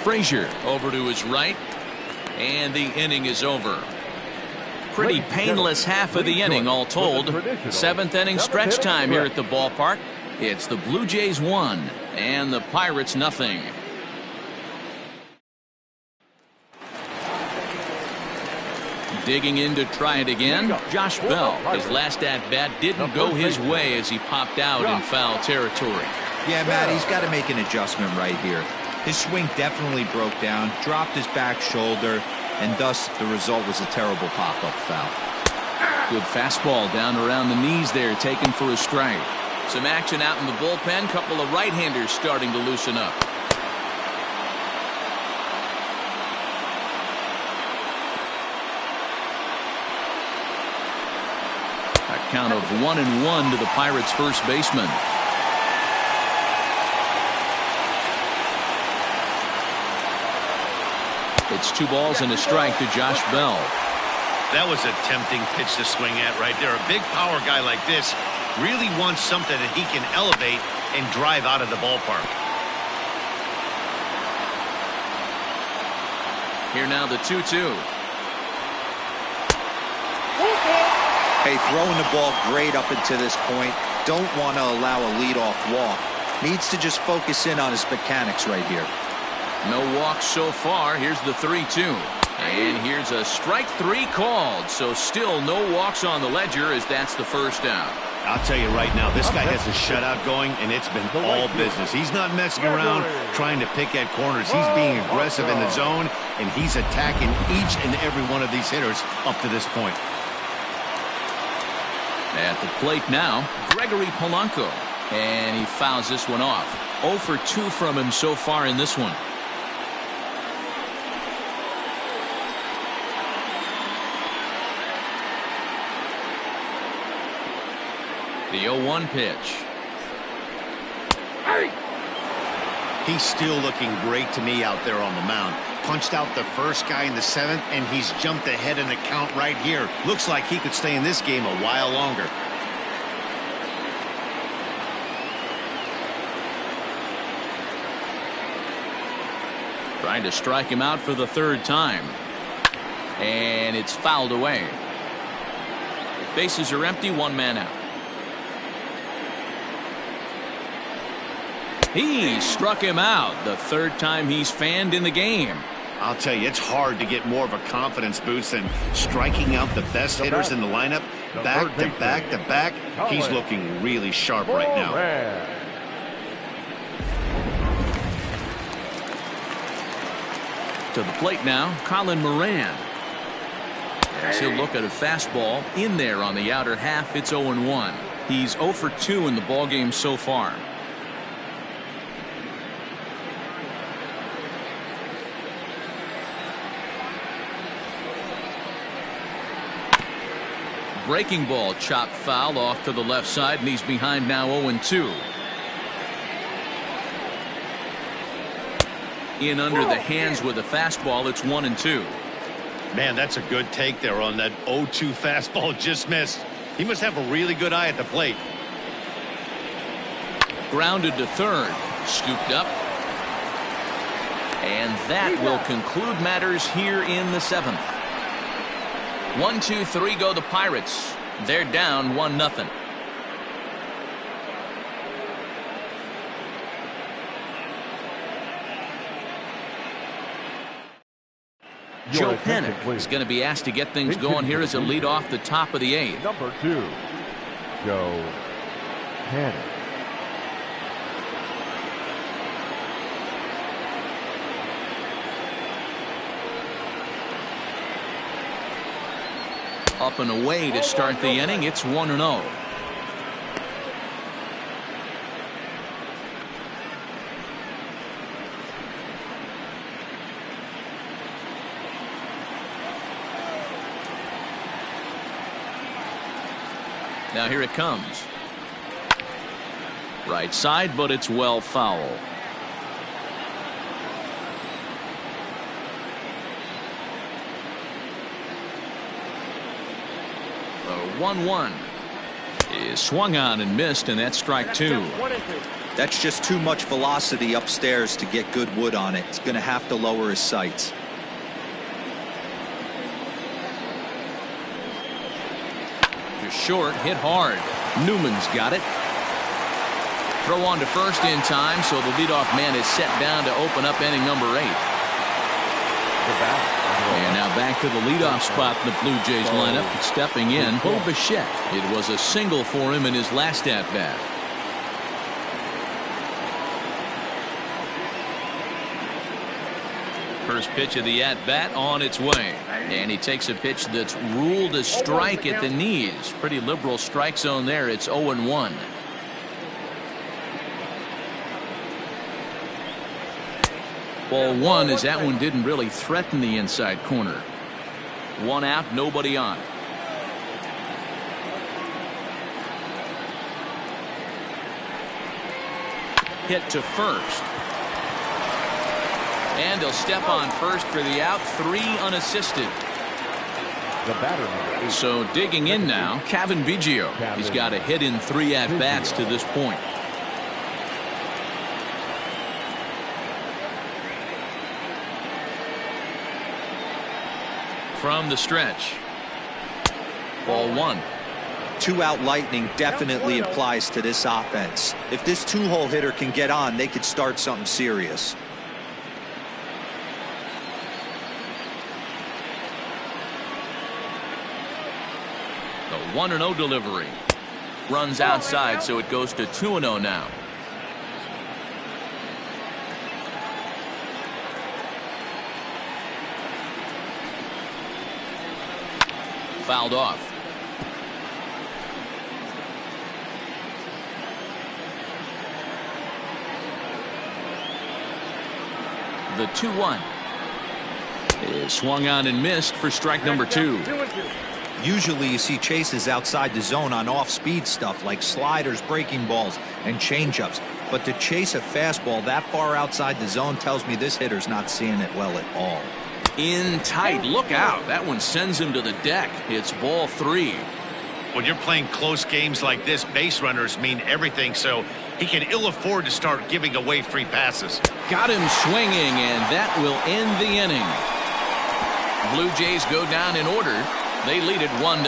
Frazier over to his right. And the inning is over. Pretty painless half of the inning all told. 7th inning stretch time here at the ballpark. It's the Blue Jays 1 and the Pirates nothing. Digging in to try it again, Josh Bell. His last at-bat didn't go his way as he popped out in foul territory.
Yeah, Matt, he's got to make an adjustment right here. His swing definitely broke down, dropped his back shoulder, and thus the result was a terrible pop-up foul.
Good fastball down around the knees there, taken for a strike. Some action out in the bullpen. Couple of right-handers starting to loosen up. A count of 1-1 to the Pirates' first baseman. It's 2 balls and a strike to Josh Bell.
That was a tempting pitch to swing at right there. A big power guy like this really wants something that he can elevate and drive out of the ballpark.
Here now the 2-2.
Hey, throwing the ball great up until this point. Don't want to allow a leadoff walk. Needs to just focus in on his mechanics right here.
No walks so far. Here's the 3-2. And here's a strike 3 called. So still no walks on the ledger as that's the first out.
I'll tell you right now, this guy has a shutout going, and it's been all business. He's not messing around trying to pick at corners. He's being aggressive in the zone, and he's attacking each and every one of these hitters up to this point.
At the plate now, Gregory Polanco. And he fouls this one off. 0 for 2 from him so far in this one. The 0-1 pitch.
He's still looking great to me out there on the mound. Punched out the first guy in the 7th, and he's jumped ahead in the count right here. Looks like he could stay in this game a while longer.
Trying to strike him out for the 3rd time. And it's fouled away. Bases are empty, 1 man out. He struck him out. The 3rd time he's fanned in the game.
I'll tell you, it's hard to get more of a confidence boost than striking out the best hitters in the lineup. Back to back to back. He's looking really sharp right now.
To the plate now, Colin Moran. As he'll look at a fastball in there on the outer half, it's 0-1. He's 0 for 2 in the ballgame so far. Breaking ball chopped foul off to the left side, and he's behind now 0-2. In under the hands with a fastball, it's 1-2.
Man, that's a good take there on that 0-2 fastball just missed. He must have a really good eye at the plate.
Grounded to 3rd, scooped up. And that will conclude matters here in the 7th. 1, 2, 3 go the Pirates. They're down 1-0. Joe Pennick is going to be asked to get things going here as a lead off the top of the 8th.
Number 2, Joe Pennick.
Up and away to start the inning. It's 1-0. Now here it comes. Right side, but it's well foul. The 1-1 is swung on and missed, and that's strike 2.
That's just too much velocity upstairs to get good wood on it. It's going to have to lower his sights.
Short, hit hard. Newman's got it. Throw on to first in time, so the leadoff man is set down to open up inning number 8. And now back to the leadoff spot in the Blue Jays lineup. Stepping in, Bo Bichette. It was a single for him in his last at-bat. First pitch of the at-bat on its way. And he takes a pitch that's ruled a strike at the knees. Pretty liberal strike zone there. It's 0-1. Ball 1 as that one didn't really threaten the inside corner. 1 out, nobody on. Hit to first. And he'll step on first for the out. 3 unassisted.
The batter.
So digging in now, Cavan Biggio. He's got a hit in 3 at-bats to this point. From the stretch. Ball 1.
2-out lightning definitely applies to this offense. If this 2-hole hitter can get on, they could start something serious.
The 1-0 delivery. Runs outside, so it goes to 2-0 now. Fouled off. The 2-1 is swung on and missed for strike number 2.
Usually you see chases outside the zone on off-speed stuff like sliders, breaking balls, and changeups. But to chase a fastball that far outside the zone tells me this hitter's not seeing it well at all.
In tight. Look out. That one sends him to the deck. It's ball 3.
When you're playing close games like this, base runners mean everything, so he can ill afford to start giving away free passes.
Got him swinging, and that will end the inning. Blue Jays go down in order. They lead it 1-0.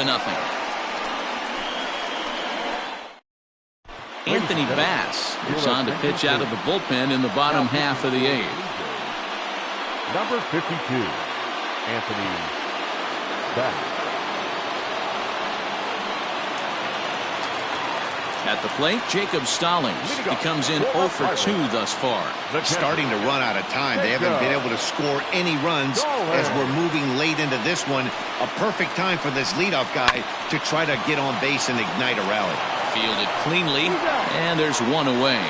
Anthony Bass is on to pitch out of the bullpen in the bottom half of the 8th.
Number 52, Anthony Bass.
At the plate, Jacob Stallings. He comes in 0 for 2 thus far.
Starting to run out of time. They haven't been able to score any runs as we're moving late into this one. A perfect time for this leadoff guy to try to get on base and ignite a rally.
Fielded cleanly, and there's 1 away.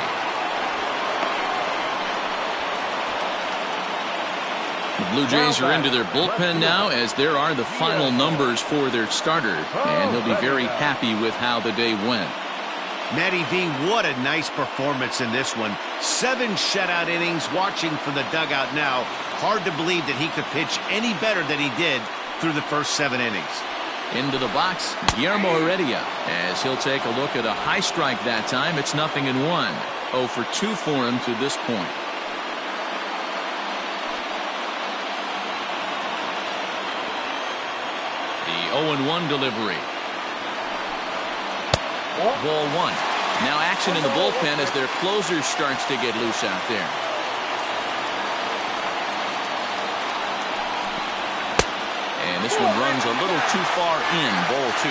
The Blue Jays are into their bullpen now, as there are the final numbers for their starter, and he'll be very happy with how the day went.
Matty V, what a nice performance in this one. 7 shutout innings. Watching from the dugout now, hard to believe that he could pitch any better than he did through the first 7 innings.
Into the box, Guillermo Heredia, as he'll take a look at a high strike that time. It's 0-1. 0 for 2 for him to this point. The 0-1 delivery. Ball 1. Now action in the bullpen as their closer starts to get loose out there. And this one runs a little too far in, ball 2.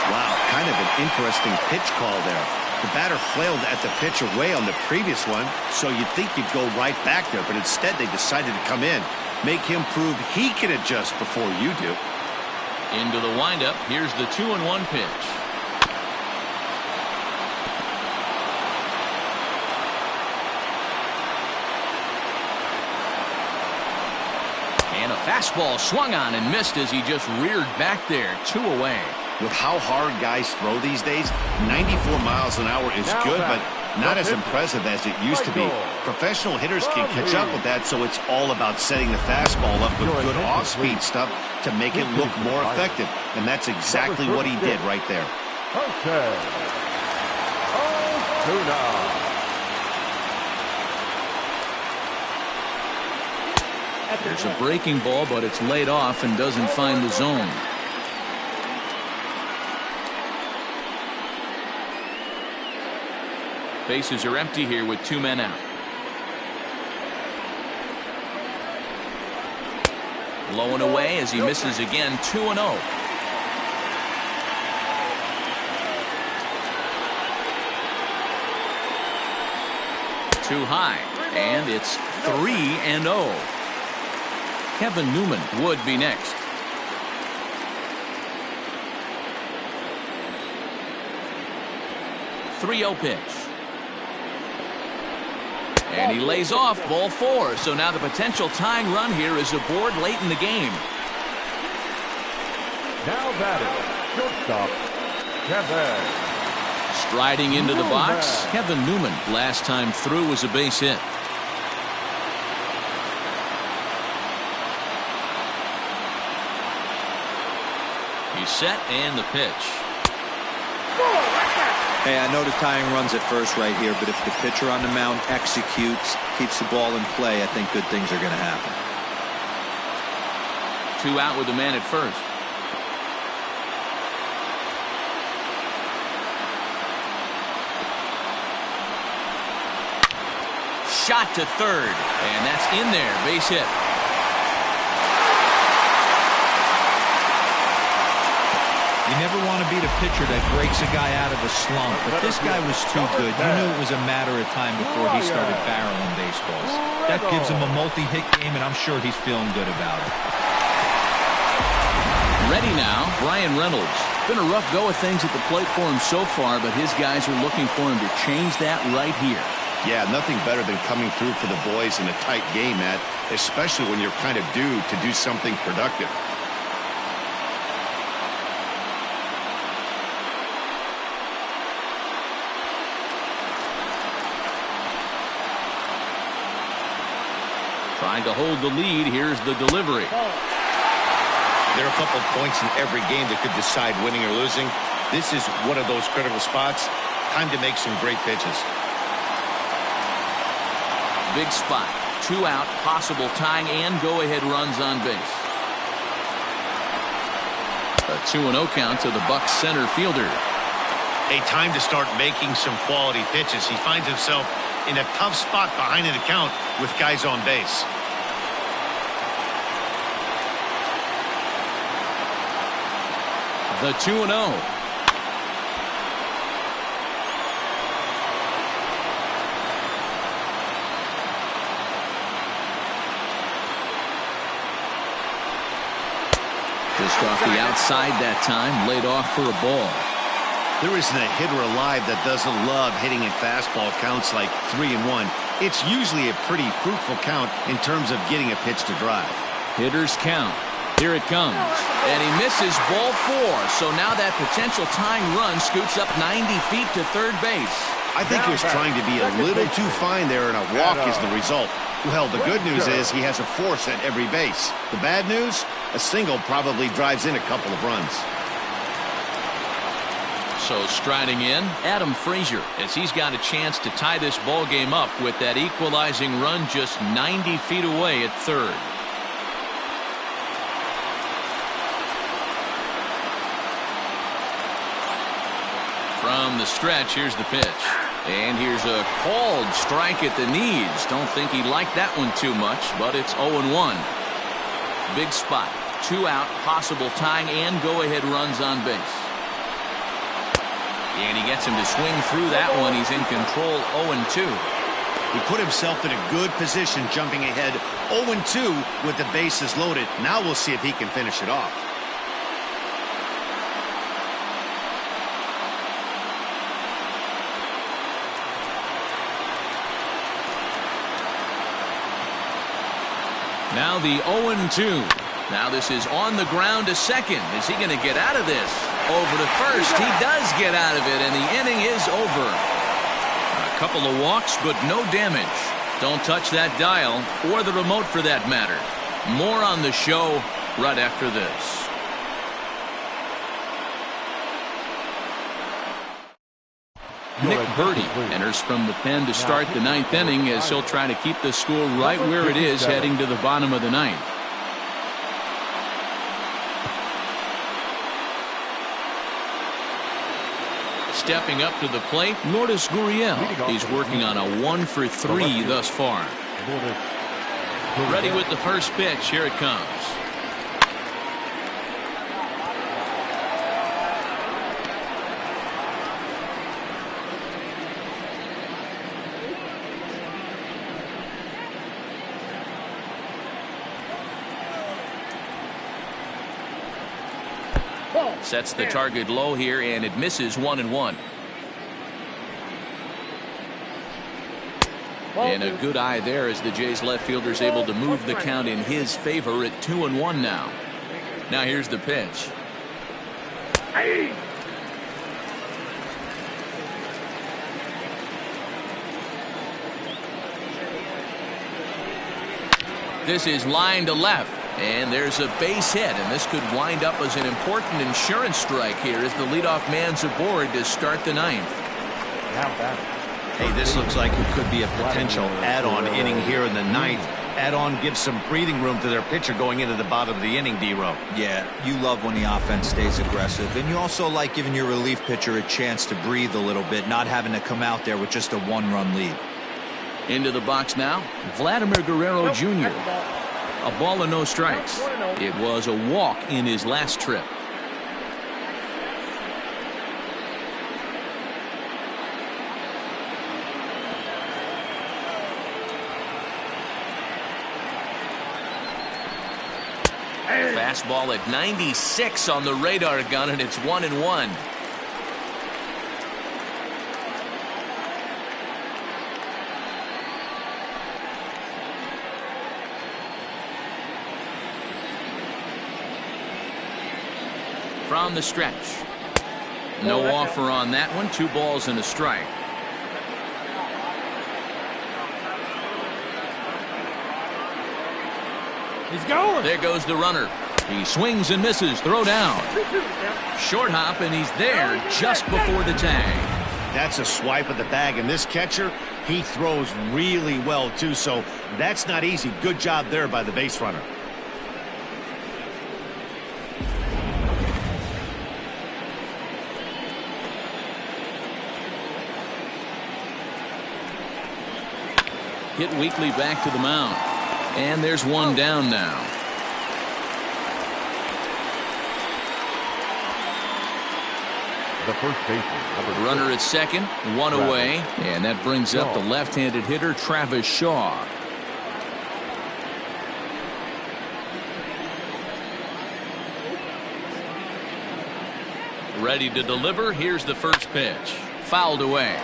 Wow, kind of an interesting pitch call there. The batter flailed at the pitcher way on the previous one, so you'd think you'd go right back there, but instead they decided to come in. Make him prove he can adjust before you do.
Into the windup. Here's the 2-1 pitch. And a fastball swung on and missed as he just reared back there. 2 away.
With how hard guys throw these days, 94 miles an hour is good, but not as impressive as it used to be. Professional hitters can catch up with that, so it's all about setting the fastball up with good off-speed stuff to make it look more effective. And that's exactly what he did right there.
There's a breaking ball, but it's laid off and doesn't find the zone. Bases are empty here with 2 men out. Low and away as he misses again. 2-0. Too high, and it's 3-0. Kevin Newman would be next. .30 pitch. And he lays off, ball 4. So now the potential tying run here is aboard late in the game.
Now batting, shortstop, Kevin.
Striding into the box, Kevin Newman. Last time through was a base hit. He's set and the pitch.
Hey, I know the tying runs at first right here, but if the pitcher on the mound executes, keeps the ball in play, I think good things are going to happen.
2 out with the man at first. Shot to third, and that's in there. Base hit.
You never want to be the pitcher that breaks a guy out of a slump, but this guy was too good. You knew it was a matter of time before he started barreling baseballs. That gives him a multi-hit game, and I'm sure he's feeling good about it.
Ready now, Brian Reynolds. Been a rough go of things at the plate for him so far, but his guys are looking for him to change that right here.
Yeah, nothing better than coming through for the boys in a tight game, Matt, especially when you're kind of due to do something productive.
Trying to hold the lead. Here's the delivery.
There are a couple of points in every game that could decide winning or losing. This is one of those critical spots. Time to make some great pitches.
Big spot. 2 out, possible tying and go-ahead runs on base. A 2-0 count to the Bucs center fielder.
A time to start making some quality pitches. He finds himself in a tough spot behind an account with guys on base.
The 2-0. Just off the outside that time, laid off for a ball.
There isn't a hitter alive that doesn't love hitting at fastball counts like 3-1. It's usually a pretty fruitful count in terms of getting a pitch to drive.
Hitters count. Here it comes. And he misses, ball 4. So now that potential tying run scoots up 90 feet to third base.
I think he was trying to be a little too fine there, and a walk is the result. Well, the good news is he has a force at every base. The bad news? A single probably drives in a couple of runs.
So striding in, Adam Frazier, as he's got a chance to tie this ball game up with that equalizing run just 90 feet away at third. From the stretch, here's the pitch. And here's a called strike at the knees. Don't think he liked that one too much, but it's 0-1. Big spot. 2 out, possible tying and go-ahead runs on base. And he gets him to swing through that one. He's in control, 0-2.
He put himself in a good position jumping ahead 0-2 with the bases loaded. Now we'll see if he can finish it off.
Now the 0-2. Now this is on the ground to second. Is he going to get out of this? Over to first. He does get out of it, and the inning is over. A couple of walks, but no damage. Don't touch that dial, or the remote for that matter. More on the show right after this. Nick Birdie enters from the pen to start the 9th inning as he'll try to keep the score right where it is heading to the bottom of the 9th. Stepping up to the plate, Lourdes Gurriel. He's working on a 1-for-3 thus far. Ready with the first pitch. Here it comes. Sets the target low here, and it misses 1-1. And a good eye there as the Jays left fielder is able to move the count in his favor at 2-1 now. Now here's the pitch. This is line to left. And there's a base hit, and this could wind up as an important insurance strike here as the leadoff man's aboard to start the 9th.
Hey, this looks like it could be a potential add-on inning here in the 9th. Add-on gives some breathing room to their pitcher going into the bottom of the inning, D-Row.
Yeah, you love when the offense stays aggressive, and you also like giving your relief pitcher a chance to breathe a little bit, not having to come out there with just a 1-run lead.
Into the box now, Vladimir Guerrero Jr. A ball and no strikes. It was a walk in his last trip. Fastball at 96 on the radar gun, and it's 1-1. From the stretch. No offer on that one. 2 balls and a strike.
He's going.
There goes the runner. He swings and misses. Throw down. Short hop, and he's there just before the tag.
That's a swipe of the bag, and this catcher, he throws really well too, so that's not easy. Good job there by the base runner.
Hit weakly back to the mound. And there's one down now.
The first baseman.
Runner at second, 1 away. And that brings up the left-handed hitter, Travis Shaw. Ready to deliver. Here's the first pitch. Fouled away.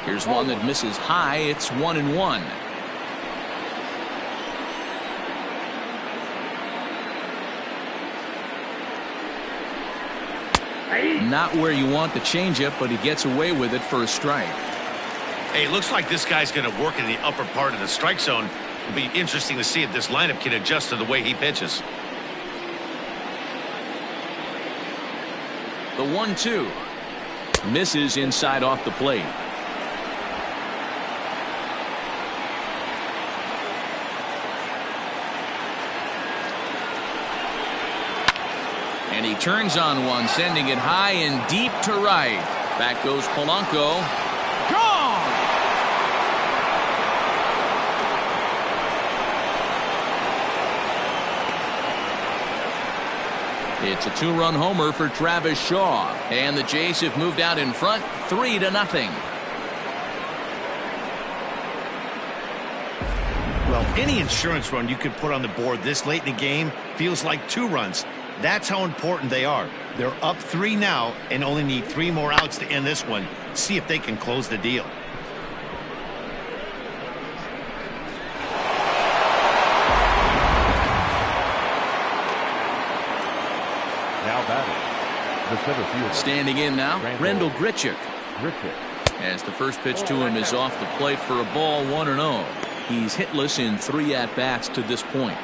Here's one that misses high. It's 1-1. Not where you want the changeup, but he gets away with it for a strike.
Hey, it looks like this guy's going to work in the upper part of the strike zone. It'll be interesting to see if this lineup can adjust to the way he pitches.
The 1-2. Misses inside off the plate. And he turns on one, sending it high and deep to right. Back goes Polanco. Gone! It's a 2-run homer for Travis Shaw. And the Jays have moved out in front 3-0.
Well, any insurance run you could put on the board this late in the game feels like 2 runs. That's how important they are. They're up 3 now and only need 3 more outs to end this one. See if they can close the deal.
Now batting, the center fielder.
Standing in now, Randall Grichuk.
Grichuk.
As the first pitch to him is off the plate for a ball, 1-0. He's hitless in 3 at-bats to this point.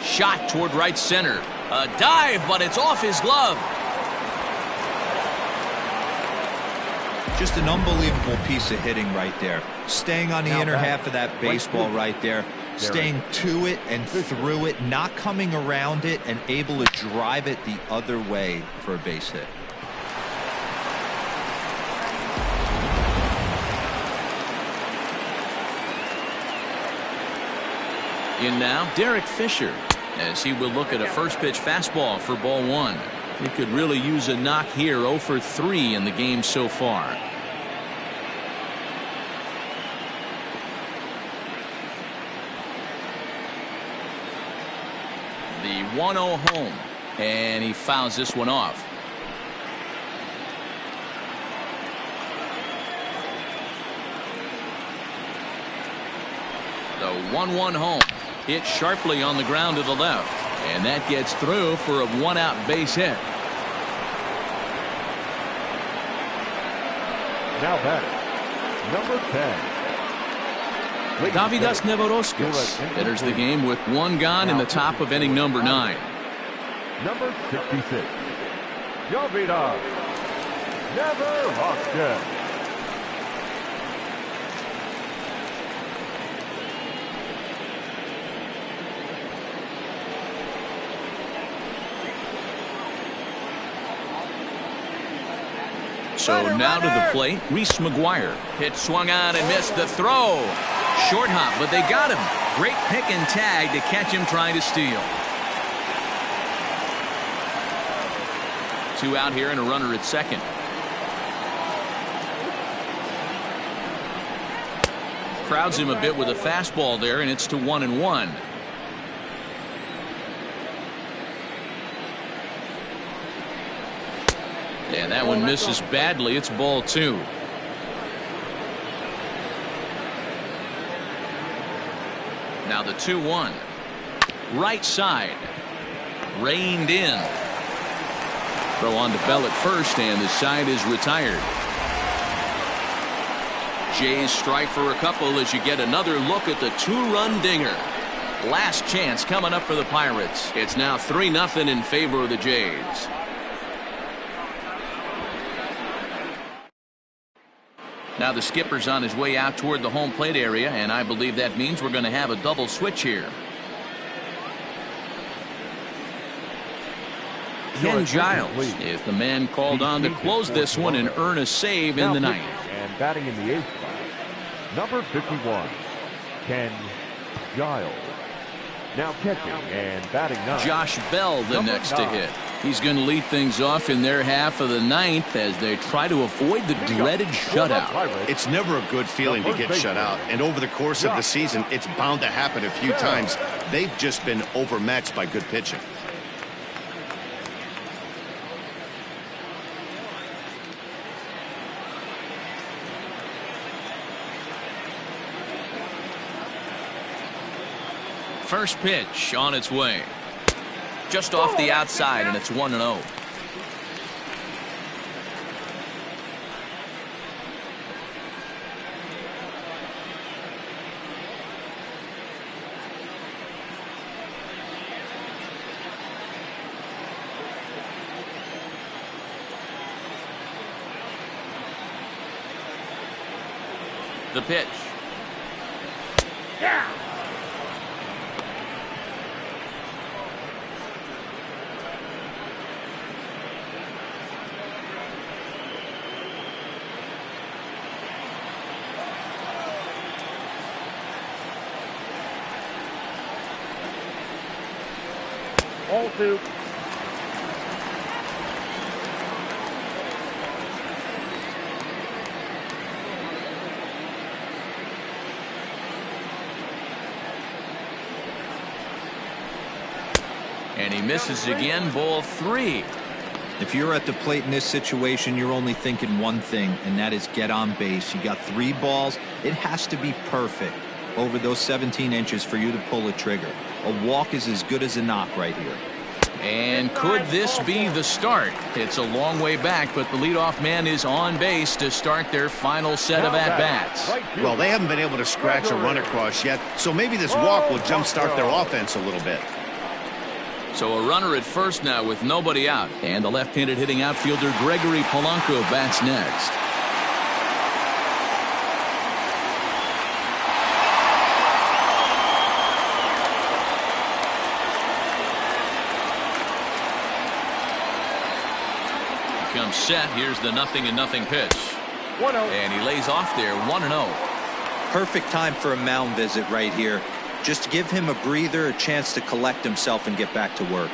Shot toward right center. A dive, but it's off his glove.
Just an unbelievable piece of hitting right there. Staying on the inner half of that baseball right there. Staying to it and through it, not coming around it, and able to drive it the other way for a base hit.
In now, Derek Fisher, as he will look at a first pitch fastball for ball 1. He could really use a knock here. 0 for 3 in the game so far. The 1-0 home, and he fouls this one off. The 1-1 home. Hit sharply on the ground to the left. And that gets through for a 1-out base hit.
Now batting, number 10.
Davidas Nevoroskis enters the game with 1 gone in the top of inning number 9.
Number 66. Davidas Nevoroskis.
So now to the plate, Reese McGuire. Pitch swung on and missed the throw. Short hop, but they got him. Great pick and tag to catch him trying to steal. 2 out here and a runner at second. Crowds him a bit with a fastball there, and it's to 1-1. And that one misses badly. It's ball 2. Now the 2-1. Right side. Reined in. Throw on to Bell at first, and the side is retired. Jays strike for a couple as you get another look at the 2-run dinger. Last chance coming up for the Pirates. It's now 3-0 in favor of the Jays. Now the skipper's on his way out toward the home plate area, and I believe that means we're going to have a double switch here. Ken Giles is the man called on to close this one and earn a save in the ninth.
And batting in the 8th spot, number 51, Ken Giles. Now catching and batting 9.
Josh Bell the next to hit. He's going to lead things off in their half of the ninth as they try to avoid the dreaded shutout.
It's never a good feeling to get shut out, and over the course of the season it's bound to happen a few times. They've just been overmatched by good pitching.
First pitch on its way. Just off the outside, and it's 1-0. The pitch.
All two.
And he misses again, ball 3.
If you're at the plate in this situation, you're only thinking one thing, and that is get on base. You got 3 balls. It has to be perfect over those 17 inches for you to pull a trigger. A walk is as good as a knock right here.
And could this be the start? It's a long way back, but the leadoff man is on base to start their final set of at-bats.
Well, they haven't been able to scratch a run across yet, so maybe this walk will jumpstart their offense a little bit.
So a runner at first now with nobody out. And the left-handed hitting outfielder Gregory Polanco bats next. He comes set. Here's the 0-0 pitch.
1-0.
And he lays off there 1-0.
Perfect time for a mound visit right here. Just give him a breather, a chance to collect himself and get back to work.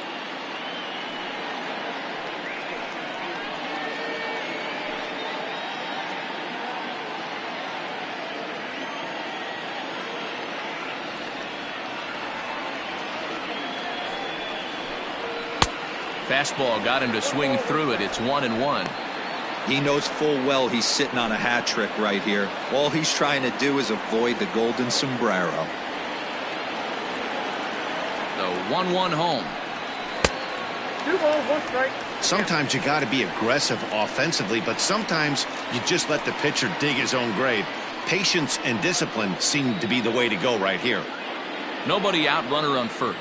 Fastball got him to swing through it. It's 1-1.
He knows full well he's sitting on a hat trick right here. All he's trying to do is avoid the golden sombrero.
The 1-1 home.
2 balls, 1 strike.
Sometimes you got to be aggressive offensively, but sometimes you just let the pitcher dig his own grave. Patience and discipline seem to be the way to go right here.
Nobody out, runner on first.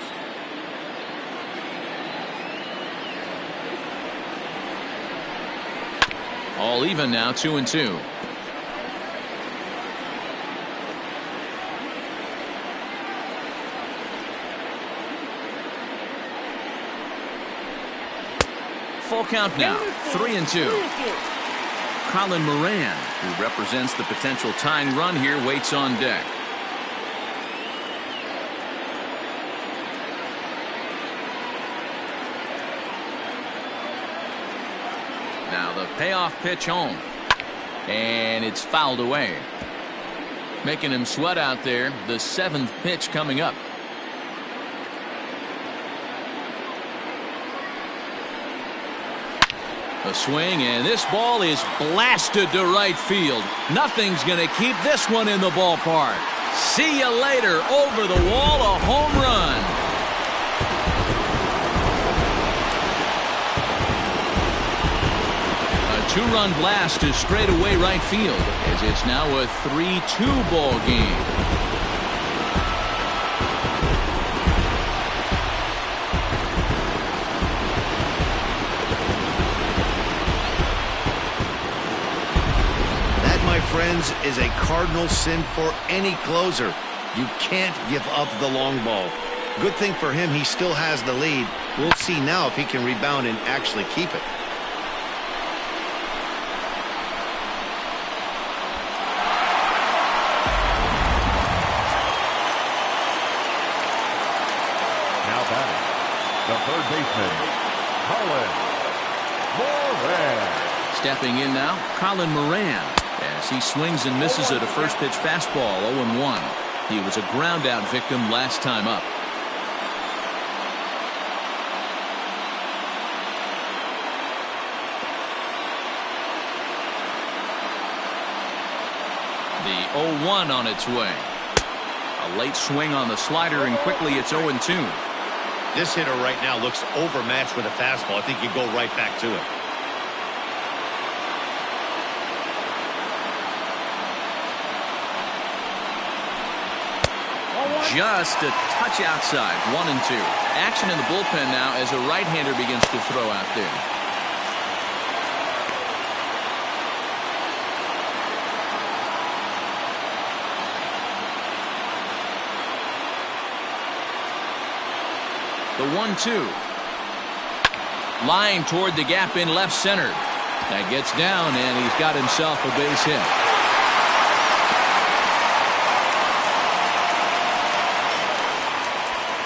All even now, 2-2. Full count now, 3-2. Colin Moran, who represents the potential tying run here, waits on deck. Now the payoff pitch home. And it's fouled away. Making him sweat out there. The 7th pitch coming up. A swing, and this ball is blasted to right field. Nothing's going to keep this one in the ballpark. See you later. Over the wall, a home run. A 2-run blast to straightaway right field, as it's now a 3-2 ball game.
Friends, is a cardinal sin for any closer. You can't give up the long ball. Good thing for him, he still has the lead. We'll see now if he can rebound and actually keep it.
Now batting, the third baseman, Colin Moran.
Stepping in now, Colin Moran. As he swings and misses at a first pitch fastball, 0-1. He was a ground out victim last time up. The 0-1 on its way. A late swing on the slider, and quickly it's 0-2.
This hitter right now looks overmatched with a fastball. I think you go right back to it.
Just a touch outside, 1-2. Action in the bullpen now as a right-hander begins to throw out there. The 1-2. Line toward the gap in left center. That gets down, and he's got himself a base hit.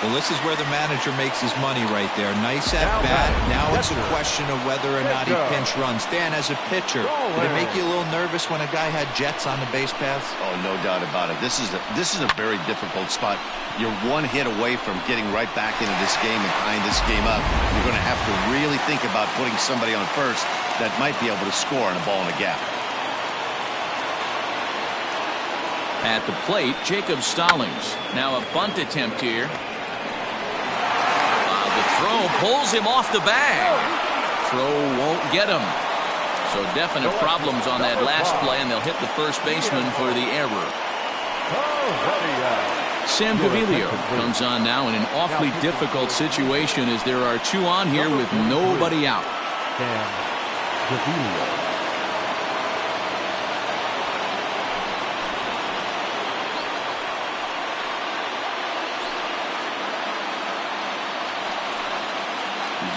Well, this is where the manager makes his money right there. Nice at bat. Now it's a question of whether or not he pinch runs. Dan, as a pitcher, did it make you a little nervous when a guy had jets on the base paths?
Oh, no doubt about it. This is a very difficult spot. You're one hit away from getting right back into this game and tying this game up. You're going to have to really think about putting somebody on first that might be able to score on a ball in a gap.
At the plate, Jacob Stallings. Now a bunt attempt here. The throw pulls him off the bag. Throw won't get him. So definite problems on that last play, and they'll hit the first baseman for the error. Sam Gaviglio comes on now in an awfully difficult situation as there are two on here with nobody out.
Sam Gaviglio.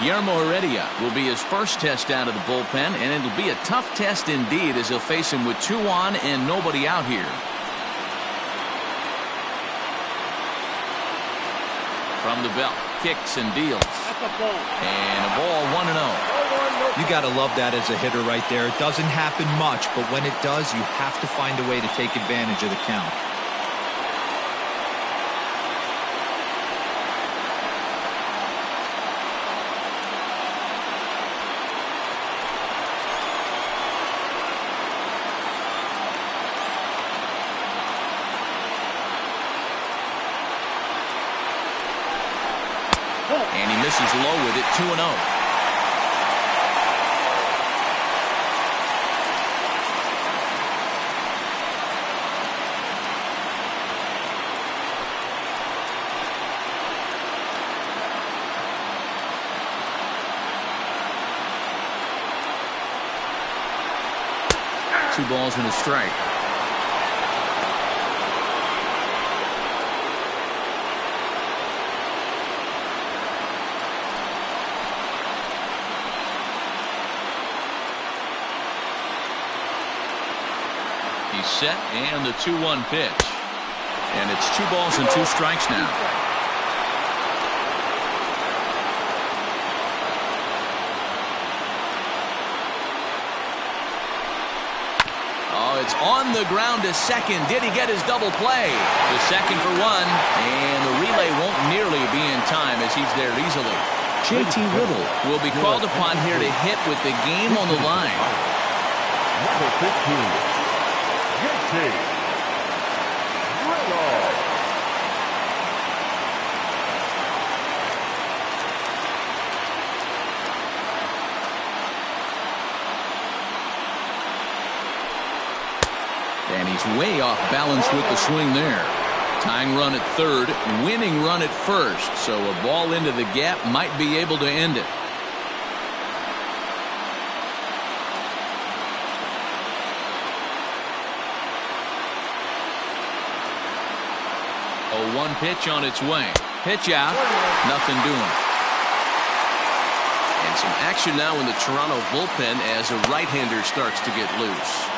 Guillermo Heredia will be his first test out of the bullpen, and it'll be a tough test indeed as he'll face him with two on and nobody out here. From the belt, kicks and deals. And a ball 1-0.
You got to love that as a hitter right there. It doesn't happen much, but when it does, you have to find a way to take advantage of the count.
And he misses low with it, 2-0. Two balls and a strike. He's set, and the 2-1 pitch. And it's 2 balls and 2 strikes now. Oh, it's on the ground to second. Did he get his double play? The second for one, and the relay won't nearly be in time as he's there easily. JT Riddle will be called upon here to hit with the game on the line.
Number 15. JT
And he's way off balance with the swing there. Tying run at third, winning run at first. So a ball into the gap might be able to end it. A 1 pitch on its way. Pitch out. Nothing doing. And some action now in the Toronto bullpen as a right-hander starts to get loose.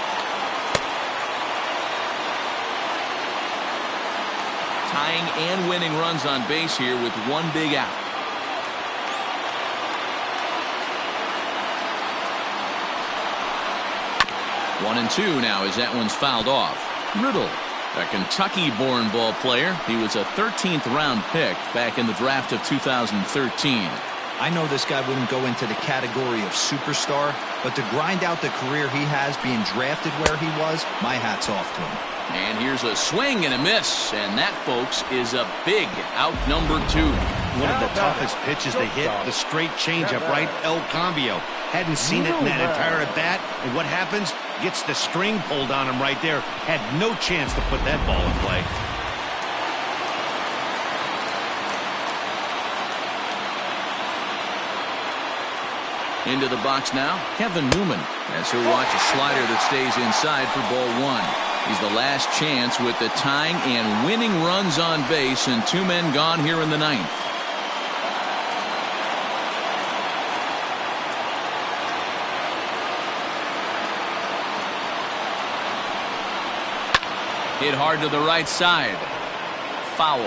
Tying and winning runs on base here with 1 big out. One and two now as that one's fouled off. Riddle, a Kentucky-born ball player. He was a 13th round pick back in the draft of 2013.
I know this guy wouldn't go into the category of superstar, but to grind out the career he has being drafted where he was, my hat's off to him.
And here's a swing and a miss, and that, folks, is a big out number 2.
One of the toughest pitches they hit, the straight changeup, right? El Cambio. Hadn't seen it in that entire at bat, and what happens? Gets the string pulled on him right there. Had no chance to put that ball in play.
Into the box now, Kevin Newman, as he'll watch a slider that stays inside for ball 1. He's the last chance with the tying and winning runs on base, and 2 men gone here in the 9th. Hit hard to the right side. Foul.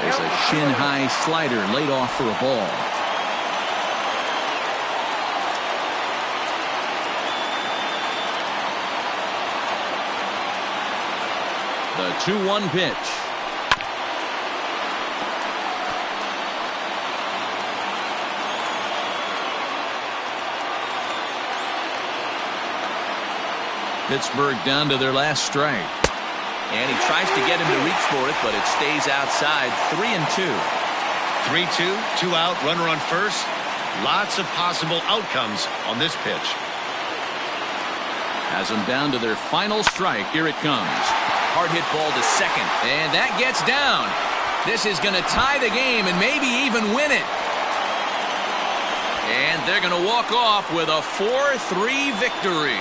as a shin-high slider laid off for a ball. The 2-1 pitch. Pittsburgh down to their last strike.
And he tries to get him to reach for it, but it stays outside. 3-2.
3-2, 2 out, runner on first. Lots of possible outcomes on this pitch.
Has them down to their final strike. Here it comes.
Hard hit ball to second.
And that gets down. This is going to tie the game and maybe even win it. And they're going to walk off with a 4-3 victory.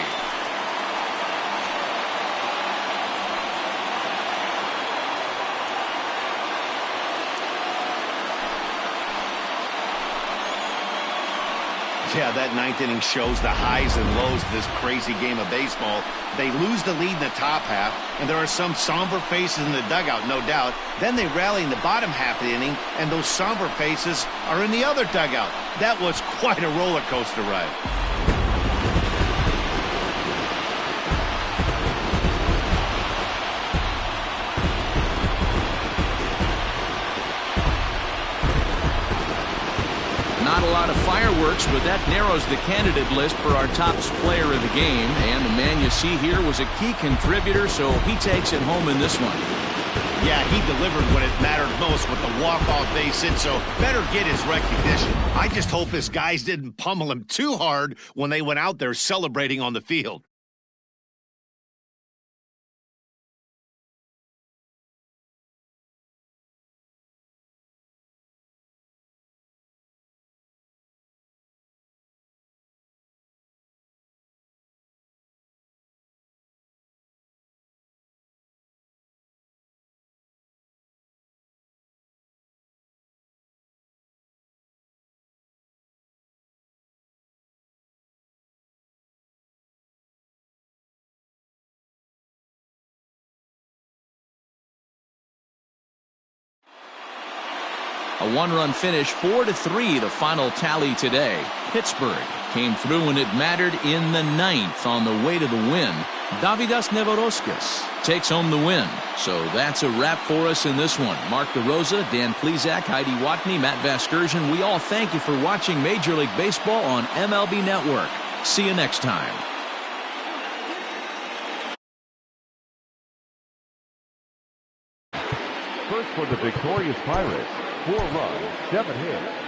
Yeah, that ninth inning shows the highs and lows of this crazy game of baseball. They lose the lead in the top half, and there are some somber faces in the dugout, no doubt. Then they rally in the bottom half of the inning, and those somber faces are in the other dugout. That was quite a roller coaster ride.
Not a lot of fireworks, but that narrows the candidate list for our top player of the game. And the man you see here was a key contributor, so he takes it home in this one.
Yeah, he delivered when it mattered most with the walk-off base hit, so better get his recognition. I just hope his guys didn't pummel him too hard when they went out there celebrating on the field.
A one-run finish, 4-3, the final tally today. Pittsburgh came through when it mattered in the ninth on the way to the win. Davidas Nevoroskis takes home the win. So that's a wrap for us in this one. Mark DeRosa, Dan Plesac, Heidi Watney, Matt Vasgersian. We all thank you for watching Major League Baseball on MLB Network. See you next time.
First for the victorious Pirates, 4 runs, 7 hits.